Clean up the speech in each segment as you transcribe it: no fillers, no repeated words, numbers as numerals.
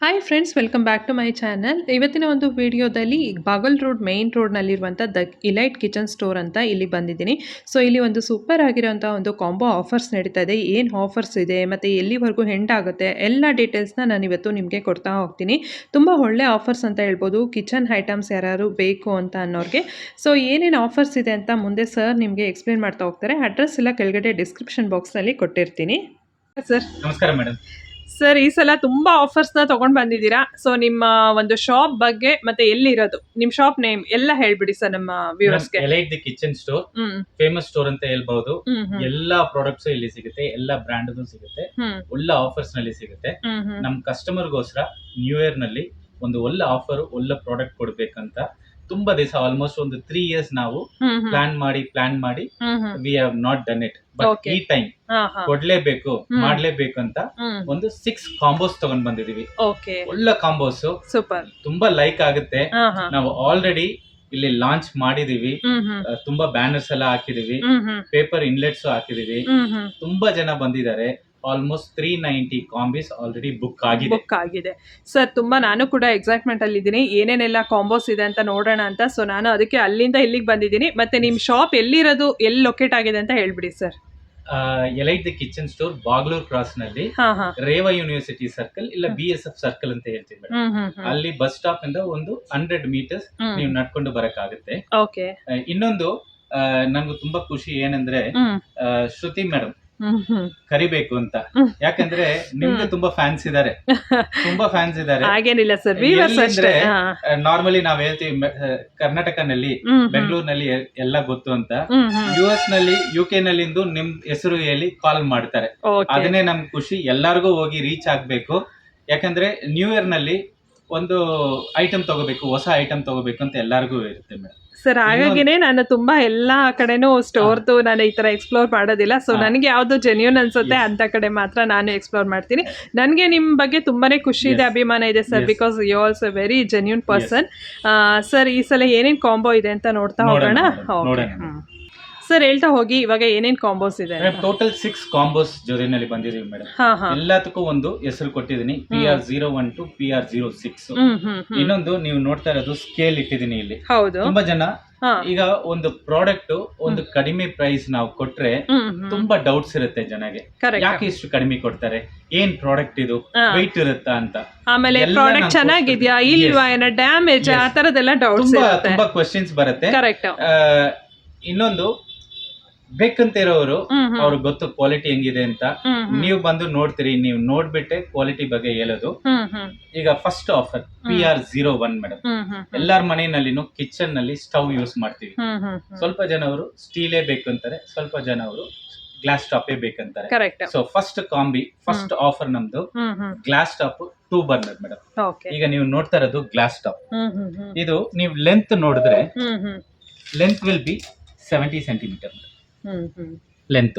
Hi friends, welcome back to my channel. ಇವತ್ತಿನ ಒಂದು ವಿಡಿಯೋದಲ್ಲಿ ಬಾಗಲ್ ರೋಡ್ ಮೇನ್ ರೋಡ್ನಲ್ಲಿರುವಂಥ ದ ಇಲೈಟ್ ಕಿಚನ್ ಸ್ಟೋರ್ ಅಂತ ಇಲ್ಲಿ ಬಂದಿದ್ದೀನಿ. ಸೊ ಇಲ್ಲಿ ಒಂದು ಸೂಪರ್ ಆಗಿರೋಂಥ ಒಂದು ಕಾಂಬೋ ಆಫರ್ಸ್ ನಡೀತಾ ಇದೆ. ಏನು ಆಫರ್ಸ್ ಇದೆ ಮತ್ತು ಎಲ್ಲಿವರೆಗೂ ಎಂಡ್ ಆಗುತ್ತೆ ಎಲ್ಲ ಡೀಟೇಲ್ಸ್ನ ನಾನು ಇವತ್ತು ನಿಮಗೆ ಕೊಡ್ತಾ ಹೋಗ್ತೀನಿ. ತುಂಬ ಒಳ್ಳೆ ಆಫರ್ಸ್ ಅಂತ ಹೇಳ್ಬೋದು. ಕಿಚನ್ ಐಟಮ್ಸ್ ಯಾರು ಬೇಕು ಅಂತ ಅನ್ನೋರಿಗೆ. ಸೊ ಏನೇನು ಆಫರ್ಸ್ ಇದೆ ಅಂತ ಮುಂದೆ ಸರ್ ನಿಮಗೆ ಎಕ್ಸ್ಪ್ಲೇನ್ ಮಾಡ್ತಾ ಹೋಗ್ತಾರೆ. ಅಡ್ರೆಸ್ ಎಲ್ಲ ಕೆಳಗಡೆ ಡಿಸ್ಕ್ರಿಪ್ಷನ್ ಬಾಕ್ಸ್ನಲ್ಲಿ ಕೊಟ್ಟಿರ್ತೀನಿ. ಸರ್ ನಮಸ್ಕಾರ ಮೇಡಮ್. ಸರ್, ಈ ಸಲ ತುಂಬಾ ಆಫರ್ಸ್ನ ತಗೊಂಡು ಬಂದಿದ್ದೀರಾ. ಸೊ ನಿಮ್ಮ ಒಂದು ಶಾಪ್ ಬಗ್ಗೆ ಮತ್ತೆ ಎಲ್ಲಿರೋದು, ನಿಮ್ಮ ಶಾಪ್ ನೇಮ್ ಎಲ್ಲ ಹೇಳ್ಬಿಡಿ ಸರ್ ನಮ್ಮ ವ್ಯೂವರ್ಸ್ಗೆ. Elite the kitchen store famous store ಅಂತ ಹೇಳ್ಬಹುದು. ಎಲ್ಲಾ ಪ್ರಾಡಕ್ಟ್ಸ್ ಇಲ್ಲಿ ಸಿಗುತ್ತೆ, ಎಲ್ಲಾ ಬ್ರಾಂಡ್ ಸಿಗುತ್ತೆ, ಒಳ್ಳೆ ಆಫರ್ಸ್ ನಲ್ಲಿ ಸಿಗುತ್ತೆ. ನಮ್ ಕಸ್ಟಮರ್ ಗೋಸ್ಕರ ನ್ಯೂ ಇಯರ್ ನಲ್ಲಿ ಒಂದು ಒಳ್ಳೆ ಆಫರ್, ಒಳ್ಳೆ ಪ್ರಾಡಕ್ಟ್ ಕೊಡ್ಬೇಕಂತ ತುಂಬಾ ದಿವಸ ಆಲ್ಮೋಸ್ಟ್ ಒಂದು 3 years ನಾವು ಪ್ಲಾನ್ ಮಾಡಿ we have not done it. But ಈ ಟೈಮ್ ಕೊಡ್ಲೇಬೇಕು, ಮಾಡ್ಲೇಬೇಕು ಅಂತ ಒಂದು 6 ಕಾಂಬೋಸ್ ತಗೊಂಡ್ ಬಂದಿದೀವಿ. ಒಳ್ಳೆ ಕಾಂಬೋಸ್, ಸೂಪರ್, ತುಂಬಾ ಲೈಕ್ ಆಗುತ್ತೆ. ನಾವು ಆಲ್ರೆಡಿ ಇಲ್ಲಿ ಲಾಂಚ್ ಮಾಡಿದೀವಿ. ತುಂಬಾ ಬ್ಯಾನರ್ಸ್ ಎಲ್ಲ ಹಾಕಿದೀವಿ, ಪೇಪರ್ ಇನ್ಲೆಟ್ಸ್ ಹಾಕಿದೀವಿ. ತುಂಬಾ ಜನ ಬಂದಿದ್ದಾರೆ. ಆಲ್ಮೋಸ್ಟ್ 390 ಕಾಂಬೀಸ್ ಆಲ್ರೆಡಿ ಬುಕ್ ಆಗಿದೆ ಸರ್. ತುಂಬಾ ನಾನು ಕೂಡ ಎಕ್ಸೈಟ್ಮೆಂಟ್ ಅಲ್ಲಿ ಇದ್ದೀನಿ, ಏನೇನೆಲ್ಲ ಕಾಂಬೋಸ್ ಇದೆ ಅಂತ ನೋಡೋಣ ಅಂತ. ಸೊ ನಾನು ಅದಕ್ಕೆ ಅಲ್ಲಿಂದ ಇಲ್ಲಿಗೆ ಬಂದಿದ್ದೀನಿ. ಮತ್ತೆ ನಿಮ್ ಶಾಪ್ ಎಲ್ಲಿರೋದು, ಎಲ್ಲಿ ಲೊಕೇಟ್ ಆಗಿದೆ ಅಂತ ಹೇಳ್ಬಿಡಿ sir. Elite the kitchen store Bagalur Cross ನಲ್ಲಿ ರೇವಾ ಯೂನಿವರ್ಸಿಟಿ ಸರ್ಕಲ್ ಇಲ್ಲ BSF ಸರ್ಕಲ್ ಅಂತ ಹೇಳ್ತೀವಿ. ಅಲ್ಲಿ ಬಸ್ ಸ್ಟಾಪ್ ಇಂದ ಒಂದು 100 meters ನೀವು ನಡ್ಕೊಂಡು ಬರಕಾಗುತ್ತೆ. ಇನ್ನೊಂದು ನಂಗೆ ತುಂಬಾ ಖುಷಿ ಏನಂದ್ರೆ ಶ್ರುತಿ ಮೇಡಮ್ ಕರಿಬೇಕು ಅಂತ. ಯಾಕಂದ್ರೆ ನಿಮ್ಗೆ ತುಂಬಾ ಫ್ಯಾನ್ಸ್ ಇದಾರೆ. ಹಾಗೇನಿಲ್ಲ ಸರ್, ನಾರ್ಮಲಿ ನಾವ್ ಹೇಳ್ತೀವಿ ಕರ್ನಾಟಕನಲ್ಲಿ, ಬೆಂಗಳೂರಿನಲ್ಲಿ ಎಲ್ಲ ಗೊತ್ತು ಅಂತ. US ನಲ್ಲಿ, UK ನಲ್ಲಿಂದು ನಿಮ್ ಹೆಸರು ಹೇಳಿ ಕಾಲ್ ಮಾಡ್ತಾರೆ. ಅದನ್ನೇ ನಮ್ಗೆ ಖುಷಿ. ಎಲ್ಲಾರ್ಗು ಹೋಗಿ ರೀಚ್ ಆಗ್ಬೇಕು. ಯಾಕಂದ್ರೆ ನ್ಯೂ ಇಯರ್ ನಲ್ಲಿ ಒಂದು ಐಟಮ್ ತಗೋಬೇಕು, ಹೊಸ ಐಟಮ್ ತಗೋಬೇಕು ಅಂತ ಎಲ್ಲಾರ್ಗು ಇರುತ್ತೆ ಮೇಡಮ್. ಸರ್, ಹಾಗಾಗಿನೇ ನಾನು ತುಂಬಾ ಎಲ್ಲಾ ಕಡೆನೂ ಸ್ಟೋರ್ದು ನಾನು ಈ ತರ ಎಕ್ಸ್ಪ್ಲೋರ್ ಮಾಡೋದಿಲ್ಲ. ಸೊ ನನಗೆ ಯಾವ್ದು ಜೆನ್ಯೂನ್ ಅನ್ಸುತ್ತೆ ಅಂತ ಕಡೆ ಮಾತ್ರ ನಾನು ಎಕ್ಸ್ಪ್ಲೋರ್ ಮಾಡ್ತೀನಿ. ನನಗೆ ನಿಮ್ ಬಗ್ಗೆ ತುಂಬಾನೇ ಖುಷಿ ಇದೆ, ಅಭಿಮಾನ ಇದೆ sir, because you also very genuine person. Sir, ಈ ಸಲ ಏನೇನ್ ಕಾಂಬೋ ಇದೆ ಅಂತ ನೋಡ್ತಾ ಹೋಗೋಣ. ಸರ್, ಹೇಳ್ತಾ ಹೋಗಿ ಇವಾಗ ಏನೇನ್ ಕಾಂಬೋಸ್ ಇದೆ. ಟೋಟಲ್ 6 ಕಾಂಬೋಸ್ ಜೊತೆನಲ್ಲಿ ಬಂದಿದೀವಿ ಮೇಡಮ್. ಎಲ್ಲದಕ್ಕೂ ಒಂದು ಹೆಸರು ಕೊಟ್ಟಿದ್ದೀನಿ, PR01 to PR06. ಇನ್ನೊಂದು ನೀವು ನೋಡ್ತಾ ಇರೋದು ಸ್ಕೇಲ್ ಇಟ್ಟಿದ್ದೀನಿ ಇಲ್ಲಿ. ತುಂಬಾ ಜನ ಈಗ ಒಂದು ಪ್ರಾಡಕ್ಟ್ ಒಂದು ಕಡಿಮೆ ಪ್ರೈಸ್ ನಾವು ಕೊಟ್ರೆ ತುಂಬಾ ಡೌಟ್ಸ್ ಇರುತ್ತೆ ಜನಗೆ, ಯಾಕೆ ಇಷ್ಟು ಕಡಿಮೆ ಕೊಡ್ತಾರೆ, ಏನ್ ಪ್ರಾಡಕ್ಟ್ ಇದು, ವೆಯ್ಟ್ ಇರುತ್ತಾ ಅಂತ, ಆಮೇಲೆ ಪ್ರಾಡಕ್ಟ್ ಚೆನ್ನಾಗಿದ್ಯಾ ಇಲ್ವಾ, ಏನೋ ಡ್ಯಾಮೇಜ್, ಆ ತರದೆಲ್ಲ ಡೌಟ್ಸ್ ತುಂಬಾ ಕ್ವೆಶ್ಚನ್ಸ್ ಬರುತ್ತೆ. ಇನ್ನೊಂದು ಬೇಕಂತ ಇರೋರು ಅವ್ರಿಗೆ ಗೊತ್ತು ಕ್ವಾಲಿಟಿ ಹೆಂಗಿದೆ ಅಂತ. ನೀವು ಬಂದು ನೋಡ್ತೀರಿ, ನೀವು ನೋಡ್ಬಿಟ್ಟೆ ಕ್ವಾಲಿಟಿ ಬಗ್ಗೆ ಹೇಳೋದು. ಈಗ ಫಸ್ಟ್ ಆಫರ್ PR01 ಮೇಡಮ್. ಎಲ್ಲಾರ ಮನೆಯಲ್ಲಿನೂ ಕಿಚನ್ ನಲ್ಲಿ ಸ್ಟವ್ ಯೂಸ್ ಮಾಡ್ತೀವಿ. ಸ್ವಲ್ಪ ಜನ ಅವರು ಸ್ಟೀಲೇ ಬೇಕಂತಾರೆ, ಸ್ವಲ್ಪ ಜನ ಅವರು ಗ್ಲಾಸ್ ಟಾಪೇ ಬೇಕಂತಾರೆ. ಸೊ ಫಸ್ಟ್ ಫಸ್ಟ್ ಆಫರ್ ನಮ್ದು ಗ್ಲಾಸ್ ಟಾಪ್ 2 burner ಮೇಡಮ್. ಈಗ ನೀವು ನೋಡ್ತಾ ಇರೋದು ಗ್ಲಾಸ್ ಟಾಪ್. ಇದು ನೀವು ಲೆಂತ್ ನೋಡಿದ್ರೆ length will be 70 centimeter length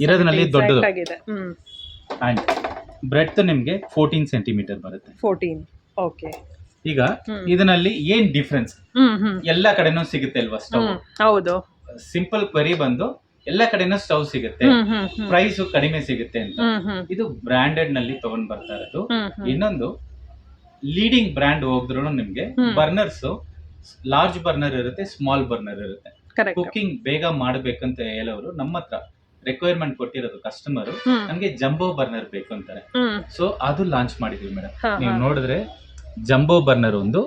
ಇರೋದ್ರಲ್ಲಿ ದೊಡ್ಡದು. ಅಂಡ್ ಬ್ರೆಡ್ತ್ ನಿಮ್ಗೆ 14 centimeter ಬರುತ್ತೆ. 14. ಈಗ ಇದರಲ್ಲಿ ಏನ್ ಡಿಫ್ರೆನ್ಸ್, ಎಲ್ಲಾ ಕಡೆನೂ ಸಿಗುತ್ತೆ ಅಲ್ವಾ ಸ್ಟವ್? ಹೌದು. ಸಿಂಪಲ್ ಕ್ವೆರಿ ಬಂದು ಎಲ್ಲಾ ಕಡೆನೂ ಸ್ಟವ್ ಸಿಗುತ್ತೆ, ಪ್ರೈಸ್ ಕಡಿಮೆ ಸಿಗುತ್ತೆ ಅಂತ. ಇದು ಬ್ರಾಂಡೆಡ್ ನಲ್ಲಿ ತಗೊಂಡ್ ಬರ್ತಾ ಇರೋದು. ಇನ್ನೊಂದು ಲೀಡಿಂಗ್ ಬ್ರ್ಯಾಂಡ್ ಹೋಗಿದ್ರು ನಿಮ್ಗೆ ಬರ್ನರ್ಸ್ ಲಾರ್ಜ್ ಬರ್ನರ್ ಇರುತ್ತೆ, ಸ್ಮಾಲ್ ಬರ್ನರ್ ಇರುತ್ತೆ. ಕುಕಿಂಗ್ ಬೇಗ ಮಾಡ್ಬೇಕಂತ ಹೇಳೋರು ನಮ್ಮ ಹತ್ರ ರಿಕ್ವೈರ್ಮೆಂಟ್ ಕೊಟ್ಟಿರೋದು ಕಸ್ಟಮರ್, ನಮ್ಗೆ ಜಂಬೋ ಬರ್ನರ್ ಬೇಕು ಅಂತಾರೆ. ಸೊ ಅದು ಲಾಂಚ್ ಮಾಡಿದೀವಿ ಮೇಡಮ್. ನೀವು ನೋಡಿದ್ರೆ ಜಂಬೋ ಬರ್ನರ್ ಒಂದು,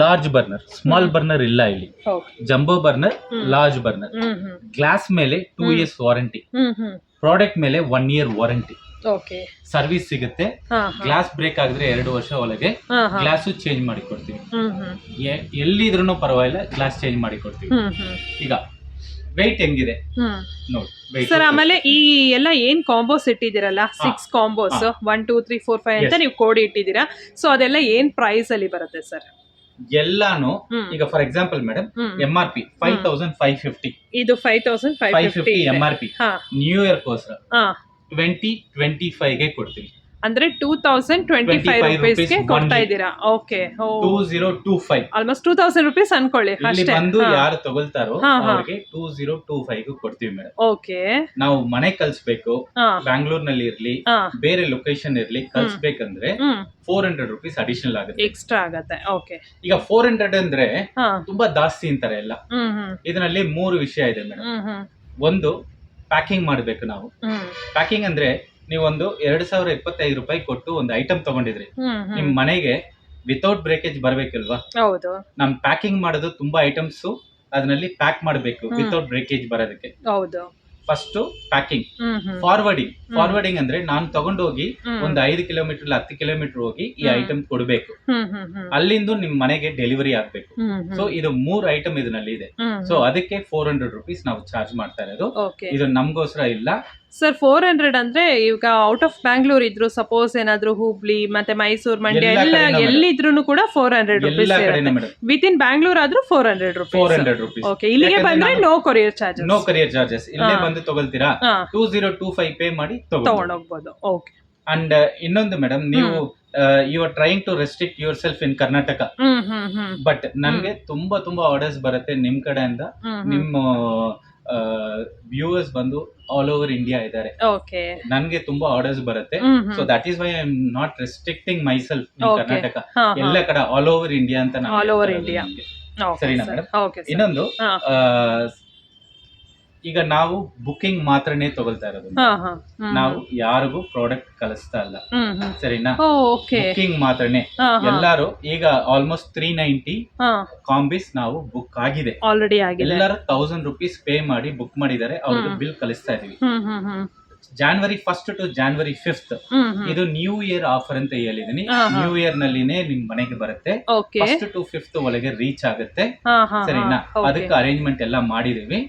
ಲಾರ್ಜ್ ಬರ್ನರ್, ಸ್ಮಾಲ್ ಬರ್ನರ್ ಇಲ್ಲ ಇಲ್ಲಿ. Jumbo burner, large burner. Glass ಮೇಲೆ 2 years ವಾರಂಟಿ, ಪ್ರಾಡಕ್ಟ್ ಮೇಲೆ 1 year ವಾರಂಟಿ, ಸರ್ವಿಸ್ ಸಿಗುತ್ತೆ. ಗ್ಲಾಸ್ ಬ್ರೇಕ್ ಆಗಿದ್ರೆ 2 ವರ್ಷ ಒಳಗೆ ಗ್ಲಾಸ್ ಚೇಂಜ್ ಮಾಡಿ ಕೊಡ್ತೀವಿ. ಎಲ್ಲಿದ್ರೂ ಪರವಾಗಿಲ್ಲ, ಗ್ಲಾಸ್ ಚೇಂಜ್ ಮಾಡಿ ಕೊಡ್ತೀವಿ. ಈಗ ವೆಯ್ಟ್ ಹೆಂಗಿದೆ ನೋಡಿ ಸರ್. ಆಮೇಲೆ ಈ ಎಲ್ಲ ಏನ್ ಕಾಂಬೋಸ್ ಇಟ್ಟಿದ್ದೀರಲ್ಲ, 6 ಕಾಂಬೋಸ್ 1 2 3 4 5 ಅಂತ ನೀವು ಕೋಡ್ ಇಟ್ಟಿದ್ದೀರಾ. ಸೊ ಅದೆಲ್ಲ ಏನ್ ಪ್ರೈಸ್ ಅಲ್ಲಿ ಬರುತ್ತೆ ಸರ್? ಎಲ್ಲಾನು ಈಗ ಫಾರ್ ಎಕ್ಸಾಂಪಲ್ ಮೇಡಮ್, MRP 5550. ಇದು 5550 MRP. ನ್ಯೂ ಇಯರ್ ಗೋಸ್ಕರ 2025 ಗೆ ಕೊಡ್ತೀವಿ. ಅಂದ್ರೆ 2025 ರುಪೀಸ್ಗೆ ಕೊಡ್ತಾ ಇದ್ದೀರಾ. ಓಕೆ, 2025 ಆಲ್ಮೋಸ್ಟ್ 2000 ರುಪೀಸ್ ಅನ್ಕೊಳ್ಳಿ ಇಲ್ಲಿ ಅಷ್ಟೇ. ಬಂದು ಯಾರು ತಗೊಳ್ತಾರೋ ಅವ್ರಿಗೆ 2025 ಕೊಡ್ತೀವಿ ಮೇಡಮ್. ಓಕೆ, ನಾವು ಮನೆ ಕಳ್ಸ್ಬೇಕು, ಬ್ಯಾಂಗ್ಳೂರ್ನಲ್ಲಿ ಇರ್ಲಿ ಬೇರೆ ಲೊಕೇಶನ್ ಇರ್ಲಿ ಕಳ್ಸ್ಬೇಕಂದ್ರೆ 400 ರುಪೀಸ್ ಅಡಿಷನಲ್ ಆಗುತ್ತೆ, ಎಕ್ಸ್ಟ್ರಾ ಆಗತ್ತೆ. ಓಕೆ, ಈಗ 400 ಅಂದ್ರೆ ತುಂಬಾ ಜಾಸ್ತಿ ಅಂತಾರೆ ಎಲ್ಲ. ಇದರಲ್ಲಿ 3 ವಿಷಯ ಇದೆ ಮೇಡಮ್. ಒಂದು, ಪ್ಯಾಕಿಂಗ್ ಮಾಡ್ಬೇಕು ನಾವು. ಪ್ಯಾಕಿಂಗ್ ಅಂದ್ರೆ ನೀವೊಂದು 2025 ರೂಪಾಯಿ ಕೊಟ್ಟು ಒಂದು ಐಟಮ್ ತಗೊಂಡಿದ್ರಿ, ನಿಮ್ ಮನೆಗೆ ವಿತೌಟ್ ಬ್ರೇಕೇಜ್ ಬರ್ಬೇಕಲ್ವಾ? ಹೌದು. ನಮ್ ಪ್ಯಾಕಿಂಗ್ ಮಾಡೋದು ತುಂಬಾ ಐಟಮ್ಸ್ ಅದರಲ್ಲಿ ಪ್ಯಾಕ್ ಮಾಡಬೇಕು ವಿತೌಟ್ ಬ್ರೇಕೇಜ್ ಬರೋದಕ್ಕೆ. ಹೌದು. First packing. ಫಾರ್ವರ್ಡಿಂಗ್ ಅಂದ್ರೆ ನಾನು ತಗೊಂಡೋಗಿ ಒಂದು 5 ಕಿಲೋಮೀಟರ್ 10 ಕಿಲೋಮೀಟರ್ ಹೋಗಿ ಈ ಐಟಮ್ ಕೊಡ್ಬೇಕು, ಅಲ್ಲಿಂದ ನಿಮ್ ಮನೆಗೆ ಡೆಲಿವರಿ ಆಗ್ಬೇಕು. ಸೊ ಇದು 3 ಐಟಮ್ ಇದರಲ್ಲಿ ಇದೆ. ಸೊ ಅದಕ್ಕೆ 400 ರುಪೀಸ್ ನಾವು ಚಾರ್ಜ್ ಮಾಡ್ತಾ ಇರೋದು. ಇದು ನಮ್ಗೋಸ್ಕರ ಇಲ್ಲ ಸರ್. 400 ಅಂದ್ರೆ ಈಗ ಔಟ್ ಆಫ್ ಬ್ಯಾಂಗ್ಳೂರ್ ಇದ್ರು, ಸಪೋಸ್ ಏನಾದ್ರು ಹುಬ್ಳಿ ಮತ್ತೆ ಮೈಸೂರು, ಮಂಡ್ಯ ಎಲ್ಲಿದ್ರು ಕೂಡ 400 ರುಪೀಸ್. ವಿತ್ ಇನ್ ಬ್ಯಾಂಗ್ಳೂರ್ ಆದ್ರೂ 400 ರುಪೀಸ್. ಓಕೆ, ಇಲ್ಲಿಗೆ ಬಂದ್ರೆ ನೋ ಕೊರಿಯರ್ ಚಾರ್ಜಸ್. ಇಲ್ಲೇ ಬಂದು ತಗೊಳ್ತೀರಾ, 2025 ಪೇ ಮಾಡಿ ತಗೊಂಡೋಗ್ಬೋದು. ಓಕೆ. ಅಂಡ್ ಇನ್ನೊಂದು ಮೇಡಮ್, ನೀವು you are trying to restrict yourself in Karnataka, but ನನ್ಗೆ ತುಂಬಾ ಆರ್ಡರ್ಸ್ ಬರುತ್ತೆ ನಿಮ್ ಕಡೆಯಿಂದ. ನಿಮ್ಮ ವ್ಯೂವರ್ಸ್ ಬಂದು ಆಲ್ ಓವರ್ ಇಂಡಿಯಾ ಇದ್ದಾರೆ. ನನ್ಗೆ ತುಂಬಾ ಆರ್ಡರ್ಸ್ ಬರುತ್ತೆ. So that is why I am not restricting my self in Karnataka. ಎಲ್ಲ ಕಡೆ ಆಲ್ ಓವರ್ ಇಂಡಿಯಾ ಅಂತ ಸರಿನಾ ಮೇಡಮ್? ಇನ್ನೊಂದು, ಈಗ ನಾವು ಬುಕಿಂಗ್ ಮಾತ್ರನೇ ತಗೊಳ್ತಾ ಇರೋದು, ನಾವು ಯಾರಿಗೂ ಪ್ರಾಡಕ್ಟ್ ಕಳಿಸ್ತಾ ಇಲ್ಲ, ಸರಿನಾ? ಬುಕಿಂಗ್ ಮಾತ್ರನೇ. ಎಲ್ಲಾರು ಈಗ ಆಲ್ಮೋಸ್ಟ್ 390 ಕಾಂಬಿಸ್ ನಾವು ಬುಕ್ ಆಗಿದೆ ಆಲ್ರೆಡಿ. ಎಲ್ಲರೂ 1000 ರುಪೀಸ್ ಪೇ ಮಾಡಿ ಬುಕ್ ಮಾಡಿದ್ದಾರೆ, ಅವ್ರಿಗೆ ಬಿಲ್ ಕಳಿಸ್ತಾ ಇದೀವಿ. January 1st to January 5th ಇದು ನ್ಯೂ ಇಯರ್ ಆಫರ್ ಅಂತ ಹೇಳಿದೀನಿ. ನ್ಯೂ ಇಯರ್ ನಲ್ಲಿನೇ ನಿಮ್ ಮನೆಗೆ ಬರುತ್ತೆ. 1st to 5th ಒಳಗೆ ರೀಚ್ ಆಗುತ್ತೆ, ಸರಿನಾ? ಅದಕ್ಕೆ ಅರೇಂಜ್ಮೆಂಟ್ ಎಲ್ಲ ಮಾಡಿದೀವಿ.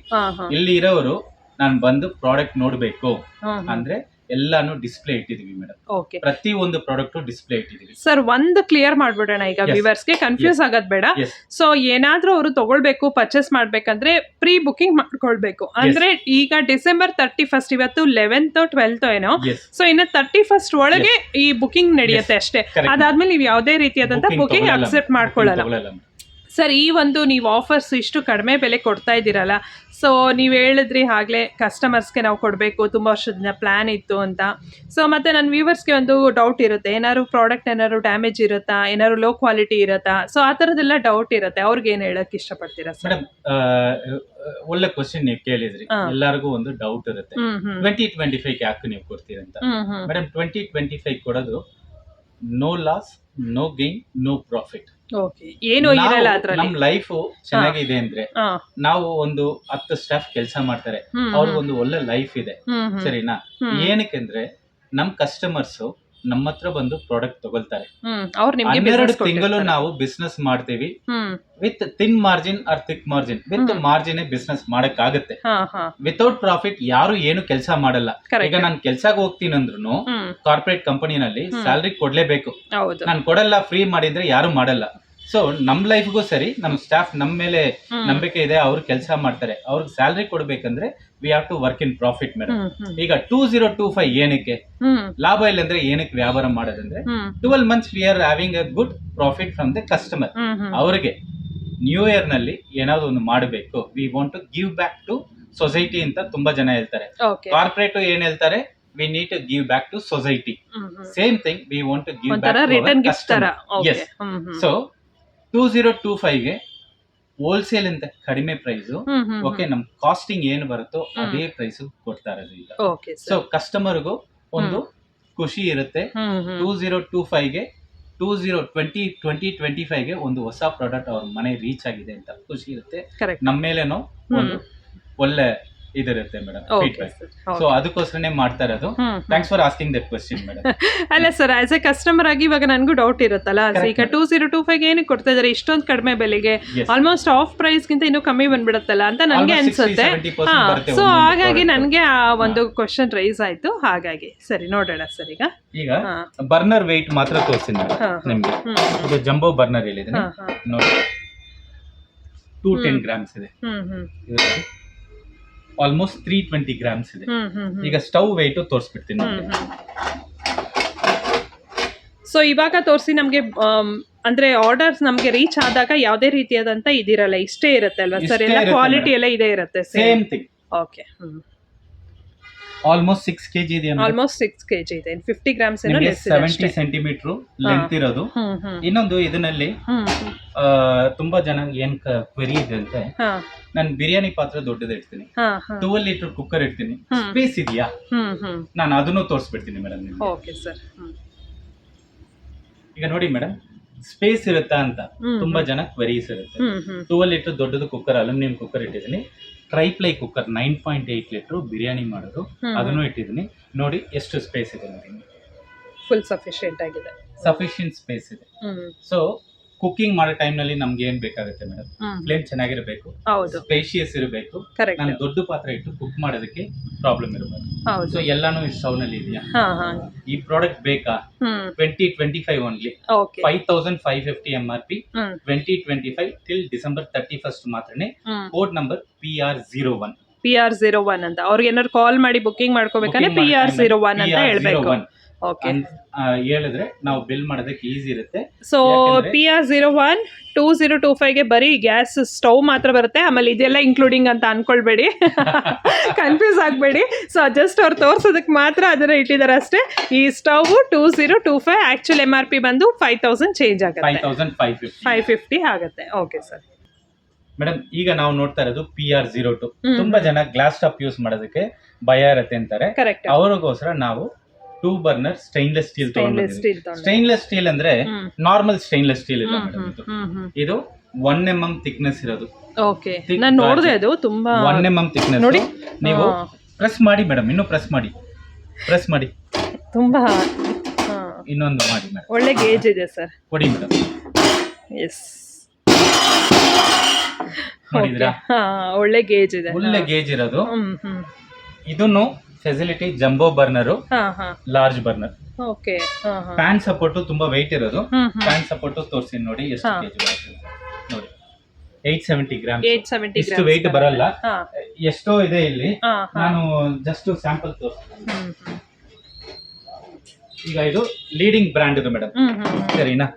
ಇಲ್ಲಿ ಇರೋರು ನಾನು ಬಂದು ಪ್ರಾಡಕ್ಟ್ ನೋಡ್ಬೇಕು ಅಂದ್ರೆ ಎಲ್ಲಾನು ಡಿಸ್ಪ್ಲೇ ಇಟ್ಟಿದೀವಿ ಮೇಡಮ್. ಪ್ರತಿ ಒಂದು ಪ್ರಾಡಕ್ಟ್ ಡಿಸ್ಪ್ಲೇ ಇಟ್ಟಿದೀವಿ. ಸರ್, ಒಂದು ಕ್ಲಿಯರ್ ಮಾಡ್ಬಿಡೋಣ ಈಗ, ವ್ಯೂವರ್ಸ್ಗೆ ಕನ್ಫ್ಯೂಸ್ ಆಗೋದ್ ಬೇಡ. ಸೊ ಏನಾದ್ರೂ ಅವರು ತಗೊಳ್ಬೇಕು, ಪರ್ಚೇಸ್ ಮಾಡ್ಬೇಕಂದ್ರೆ ಪ್ರೀ ಬುಕಿಂಗ್ ಮಾಡ್ಕೊಳ್ಬೇಕು. ಅಂದ್ರೆ ಈಗ ಡಿಸೆಂಬರ್ 31st, ಇವತ್ತು 11th 12th ಏನೋ. ಸೊ ಇನ್ನು 31st ಒಳಗೆ ಈ ಬುಕಿಂಗ್ ನಡೆಯುತ್ತೆ ಅಷ್ಟೇ. ಅದಾದ್ಮೇಲೆ ನೀವು ಯಾವುದೇ ರೀತಿಯಾದಂತ ಬುಕಿಂಗ್ ಅಕ್ಸೆಪ್ಟ್ ಮಾಡ್ಕೊಳ್ಳಲ್ಲ. ಸರ್, ಈ ಒಂದು ನೀವು ಆಫರ್ಸ್ ಇಷ್ಟು ಕಡಿಮೆ ಬೆಲೆ ಕೊಡ್ತಾ ಇದ್ದೀರಲ್ಲ, ಸೊ ನೀವು ಹೇಳಿದ್ರಿ ಆಗಲೇ ಕಸ್ಟಮರ್ಸ್ಗೆ ನಾವು ಕೊಡಬೇಕು, ತುಂಬ ವರ್ಷದ ಪ್ಲ್ಯಾನ್ ಇತ್ತು ಅಂತ. ಸೊ ಮತ್ತು ನನ್ನ ವ್ಯೂವರ್ಸ್ಗೆ ಒಂದು ಡೌಟ್ ಇರುತ್ತೆ, ಏನಾದ್ರು ಪ್ರಾಡಕ್ಟ್ ಏನಾದ್ರು ಡ್ಯಾಮೇಜ್ ಇರುತ್ತಾ, ಏನಾದ್ರು ಲೋ ಕ್ವಾಲಿಟಿ ಇರುತ್ತಾ? ಸೊ ಆ ಥರದ್ದೆಲ್ಲ ಡೌಟ್ ಇರುತ್ತೆ, ಅವ್ರಿಗೆ ಏನು ಹೇಳೋಕ್ಕೆ ಇಷ್ಟಪಡ್ತೀರಾ ಸರ್? ಮೇಡಮ್, ಒಳ್ಳೆ ಕ್ವಶನ್ ನೀವು ಕೇಳಿದ್ರಿ. ಎಲ್ಲರಿಗೂ ಒಂದು ಡೌಟ್ ಇರುತ್ತೆ, 2025 ಯಾಕೆ ನೀವು ಕೊಡ್ತೀರಂತ. ಮೇಡಮ್, 2025 ಕೊಡೋದು no loss, no gain, no profit. ಏನು ಇರಲ್ಲ ಅದ್ರಲ್ಲಿ. ನಮ್ ಲೈಫ್ ಚೆನ್ನಾಗಿದೆ ಅಂದ್ರೆ ನಾವು ಒಂದು 10 ಸ್ಟಾಫ್ ಕೆಲಸ ಮಾಡ್ತಾರೆ, ಅವ್ರಿಗೊಂದು ಒಳ್ಳೆ ಲೈಫ್ ಇದೆ, ಸರಿನಾ? ಏನಕ್ಕೆ ಅಂದ್ರೆ ನಮ್ ಕಸ್ಟಮರ್ಸ್ ನಮ್ಮ ಹತ್ರ ಬಂದು ಪ್ರಾಡಕ್ಟ್ ತಗೊಳ್ತಾರೆ. 12 ತಿಂಗಳು ನಾವು ಬಿಸ್ನೆಸ್ ಮಾಡ್ತೀವಿ with thin margin or thick margin. With margin business ಮಾಡಕ್ ಆಗುತ್ತೆ. ವಿತೌಟ್ ಪ್ರಾಫಿಟ್ ಯಾರು ಏನು ಕೆಲಸ ಮಾಡಲ್ಲ. ಈಗ ನಾನು ಕೆಲ್ಸಕ್ಕೆ ಹೋಗ್ತೀನಿ ಅಂದ್ರೂ ಕಾರ್ಪೊರೇಟ್ ಕಂಪನಿನಲ್ಲಿ ಸ್ಯಾಲರಿ ಕೊಡ್ಲೇಬೇಕು. ನಾನು ಕೊಡಲ್ಲ, ಫ್ರೀ ಮಾಡಿದ್ರೆ ಯಾರು ಮಾಡಲ್ಲ. ಸೊ ನಮ್ ಲೈಫ್ಗೂ ಸರಿ, ನಮ್ ಸ್ಟಾಫ್ ನಮ್ ಮೇಲೆ ನಂಬಿಕೆ ಇದೆ, ಅವ್ರು ಕೆಲಸ ಮಾಡ್ತಾರೆ, ಅವ್ರಿಗೆ ಸ್ಯಾಲರಿ ಕೊಡ್ಬೇಕಂದ್ರೆ we have to work in profit madam. ಈಗ 2025 ಏನಕ್ಕೆ ಲಾಭ ಇಲ್ಲ ಅಂದ್ರೆ ಏನಕ್ಕೆ ವ್ಯಾಪಾರ ಮಾಡೋದಂದ್ರೆ 12 months we are having a good profit from the customer. ಅವ್ರಿಗೆ ನ್ಯೂ ಇಯರ್ ನಲ್ಲಿ ಏನಾದ್ರು ಒಂದು ಮಾಡಬೇಕು, we want to give back to society ಅಂತ ತುಂಬಾ ಜನ ಹೇಳ್ತಾರೆ. ಕಾರ್ಪೊರೇಟ್ ಏನ್ ಹೇಳ್ತಾರೆ, we need to give back to society. Same thing, we want to give back to our customer. Yes. So 2025 ಗೆ ಹೋಲ್ಸೇಲ್ ಅಂತ ಕಡಿಮೆ ಪ್ರೈಸ್, ಓಕೆ, ನಮ್ ಕಾಸ್ಟಿಂಗ್ ಏನು ಬರುತ್ತೋ ಅದೇ ಪ್ರೈಸ್ ಕೊಡ್ತಾ ಇರೋದು ಈಗ. ಸೊ ಕಸ್ಟಮರ್ಗೂ ಒಂದು ಖುಷಿ ಇರುತ್ತೆ. 2025 ಗೆ 2025 ಗೆ ಒಂದು ಹೊಸ ಪ್ರಾಡಕ್ಟ್ ಅವ್ರ ಮನೆ ರೀಚ್ ಆಗಿದೆ ಅಂತ ಖುಷಿ ಇರುತ್ತೆ. ನಮ್ಮ ಮೇಲೇನೋ ಒಂದು ಒಳ್ಳೆ ಇದಿರುತ್ತೆ ಮೇಡಮ್, ಫೀಡ್ಬ್ಯಾಕ್. ಸೊ ಅದಕ್ಕೋಸ್ಕರನೇ ಮಾಡ್ತಾ ಇರೋದು. Thanks for asking that question madam. ಅಲ್ಲ ಸರ್, ಆಸ್ ಎ ಕಸ್ಟಮರ್ ಆಗಿ ಇವಾಗ ನನಗೂ ಡೌಟ್ ಇರುತ್ತಲ್ಲ, ಈಗ 2025 ಏನಕ್ಕೆ ಕೊಡ್ತಾ ಇದಾರೆ ಇಷ್ಟೊಂದು ಕಡಿಮೆ ಬೆಲೆಗೆ? ಆಲ್ಮೋಸ್ಟ್ ಆಫ್ ಪ್ರೈಸ್ ಗಿಂತ ಇನ್ನೂ ಕಮ್ಮಿ ಬಂದ್ಬಿಡುತ್ತಲ್ಲ ಅಂತ ನನಗೆ ಅನ್ಸುತ್ತೆ. ಸೊ ಹಾಗಾಗಿ ನನಗೆ ಆ ಒಂದು ಕ್ವಶನ್ ರೈಸ್ ಆಯ್ತು. ಹಾಗಾಗಿ ಸರಿ, ನೋಡೋಣ ಸರ್. ಈಗ ಬರ್ನರ್ ವೆಯ್ಟ್ ಮಾತ್ರ ತೋರಿಸ್ತೀನಿ ನಿಮ್ಗೆ. ಇದು ಜಂಬೋ ಬರ್ನರ್ ಹೇಳಿದ್ದೀನಿ ನೋಡಿ, 210 grams ಇದೆ. ಆಲ್ಮೋಸ್ಟ್ 320 grams ಇದೆ. ಈಗ ಸ್ಟವ್ ವೆಯ್ಟ್ ತೋರಿಸ್ಬಿಡ್ತೀನಿ ನೋಡಿ. ಸೊ ಇವಾಗ ತೋರಿಸಿ ನಮಗೆ ಅಂದ್ರೆ ಆರ್ಡರ್ಸ್ ನಮಗೆ ರೀಚ್ ಆದಾಗ ಯಾವುದೇ ರೀತಿಯಾದಂತ ಇದಿರಲ್ಲ, ಇಷ್ಟೇ ಇರುತ್ತೆ ಅಲ್ವಾ ಸರ್? ಎಲ್ಲ ಕ್ವಾಲಿಟಿ ಎಲ್ಲ ಇದೇ ಇರುತ್ತೆ same thing. Okay. Almost 6 kg ಇದೆ. ಆಲ್ಮೋಸ್ಟ್ 6 kg ಇದೆ. 50 ಗ್ರಾಮ್ಸ್ ಏನೋ ಲೆಸ್ ಇದೆ. 70 ಸೆಂಟಿಮೀಟರ್ ಲೆಂತ್ ಇರೋದು. ಇನ್ನೊಂದು ಇದರಲ್ಲಿ ತುಂಬಾ ಜನ ಏನ್ ಕ್ವೆರಿ ಇದೆ ಅಂದ್ರೆ, ನಾನು ಬಿರಿಯಾನಿ ಪಾತ್ರೆ ದೊಡ್ಡದು ಇಡ್ತೀನಿ, 12 ಲೀಟರ್ ಕುಕ್ಕರ್ ಇಡ್ತೀನಿ, ಸ್ಪೇಸ್ ಇದೆಯಾ? ನಾನು ಅದನ್ನು ತೋರಿಸ್ಬಿಡ್ತೀನಿ ಮೇಡಮ್. Okay sir. ಈಗ ನೋಡಿ ಮೇಡಮ್, ಸ್ಪೇಸ್ ಇರುತ್ತಾ ಅಂತ ತುಂಬಾ ಜನ ಕ್ವೆರೀಸ್ ಇರುತ್ತೆ. 12 ಲೀಟರ್ ದೊಡ್ಡದು ಕುಕ್ಕರ್, ಅಲ್ಯೂಮಿನಿಯಂ ಕುಕ್ಕರ್ ಇಟ್ಟಿದ್ದೀನಿ. ಟ್ರೈಪ್ಲೈ ಕುಕ್ಕರ್ 9.8 ಲೀಟರ್ ಬಿರಿಯಾನಿ ಮಾಡೋದು, ಅದನ್ನು ಇಟ್ಟಿದ್ದೀನಿ. ನೋಡಿ ಎಷ್ಟು ಸ್ಪೇಸ್ ಇದೆ ನೋಡಿ, ಫುಲ್ ಸಫಿಶಿಯಂಟ್ ಆಗಿದೆ, ಸಫಿಶಿಯಂಟ್ ಸ್ಪೇಸ್ ಇದೆ. ಸೊ ಕುಕಿಂಗ್ ಮಾಡೋ ಟೈಮ್ ನಲ್ಲಿ ನಮ್ಗೆ ಏನ್ ಬೇಕಾಗುತ್ತೆ ಮೇಡಮ್? ಫ್ಲೇಮ್ ಚೆನ್ನಾಗಿರಬೇಕು, ಸ್ಪೇಷಿಯಸ್ ಇರಬೇಕು. ನಾನು ದೊಡ್ಡ ಪಾತ್ರೆ ಇಟ್ಟು ಕುಕ್ ಮಾಡೋದಕ್ಕೆ ಪ್ರಾಬ್ಲಮ್ ಇರಬೇಕು. ಸೊ ಎಲ್ಲಾನು ಈ ಸ್ಟವ್ ನಲ್ಲಿ ಇದೆಯಾ? ಈ ಪ್ರಾಡಕ್ಟ್ ಬೇಕಾ? 2025 only, 5550 MRP, 2025 till December 31st ಮಾತ್ರನೇ. Code number PR01. PR01 ಅಂತ ಅವ್ರಿಗೆ ಏನಾದ್ರು ಕಾಲ್ ಮಾಡಿ ಬುಕಿಂಗ್ ಮಾಡ್ಕೋಬೇಕಂದ್ರೆ PR01 ಅಂತ ಹೇಳ್ಬೇಕು. ಹೇಳಿದ್ರೆ ನಾವು ಬಿಲ್ ಮಾಡೋದಕ್ಕೆ ಈಸಿ ಇರುತ್ತೆ. ಸೊ PR01 2025ಗೆ ಬರೀ ಗ್ಯಾಸ್ ಸ್ಟವ್ ಮಾತ್ರ ಬರುತ್ತೆ, ಆಮೇಲೆ ಇದೆಲ್ಲ ಇನ್ಕ್ಲೂಡಿಂಗ್ ಅಂತ ಅನ್ಕೊಳ್ಬೇಡಿ, ಕನ್ಫ್ಯೂಸ್ ಆಗಬೇಡಿ. ಸೊ ಜಸ್ಟ್ ಅವ್ರು ತೋರ್ಸೋದಕ್ಕೆ ಮಾತ್ರ ಅದನ್ನ ಇಟ್ಟಿದ್ದಾರೆ ಅಷ್ಟೇ. ಈ ಸ್ಟವ್ 2025, ಆಕ್ಚುಲ್ MRP ಬಂದು 5000 ಚೇಂಜ್ ಆಗುತ್ತೆ, 5550 ಆಗುತ್ತೆ. Okay sir. ಮೇಡಮ್ ಈಗ ನಾವು ನೋಡ್ತಾ ಇರೋದು PR02. ತುಂಬಾ ಜನ ಗ್ಲಾಸ್ ಟಾಪ್ ಯೂಸ್ ಮಾಡೋದಕ್ಕೆ ಭಯ ಇರುತ್ತೆ ಅಂತಾರೆ. ಅವ್ರಿಗೋಸ್ಕರ ನಾವು 2 ಬರ್ನರ್ ಸ್ಟೈನ್ಲೆಸ್ ಸ್ಟೀಲ್ ತಗೊಂಡಿದ್ದೀವಿ. ಸ್ಟೈನ್ಲೆಸ್ ಸ್ಟೀಲ್ ಅಂದ್ರೆ ನಾರ್ಮಲ್ ಸ್ಟೈನ್ಲೆಸ್ ಸ್ಟೀಲ್ ಇಲ್ಲ ಮೇಡಮ್, ಇದು 1 mm ಥಿಕ್ನೆಸ್ ಇರೋದು. ಓಕೆ, ನಾನು ನೋಡಿದೆ, ಅದು ತುಂಬಾ 1 mm ಥಿಕ್ನೆಸ್. ನೀವು ಪ್ರೆಸ್ ಮಾಡಿ ಮೇಡಮ್, ಇನ್ನೂ ಪ್ರೆಸ್ ಮಾಡಿ ತುಂಬಾ ಇನ್ನೊಂದು ಮಾಡಿ ಮೇಡಮ್. ಒಳ್ಳೆ ಗೇಜ್ ಇದೆ ಸರ್, ಕೊಡಿ ಮೇಡಮ್. ಎಸ್, ನೋಡಿದ್ರಾ? ಒಳ್ಳೆ ಗೇಜ್ ಇದೆ, ಒಳ್ಳೆ ಗೇಜ್ ಇರೋದು. ಇದನ್ನು facility jumbo burner, large burner. Okay. PAN support ತುಂಬಾ ವೆಯ್ಟ್ ಇರೋದು. ಪ್ಯಾನ್ ಸಪೋರ್ಟ್ ತೋರಿಸಿ ನೋಡಿ ಎಷ್ಟು ಕೆಜಿ ಬರುತ್ತೆ ನೋಡಿ. 870 ಗ್ರಾಮ್. ಇಷ್ಟು ವೆಯ್ಟ್ ಬರಲ್ಲ, ಎಷ್ಟೋ ಇದೆ ಇಲ್ಲಿ. ನಾನು ಜಸ್ಟ್ ಸ್ಯಾಂಪಲ್ ತೋರಿಸ್ತೀನಿ. ಈಗ ಇದು ಲೀಡಿಂಗ್ ಬ್ರ್ಯಾಂಡ್ ಇದು ಮೇಡಮ್, ಸರಿನಾ?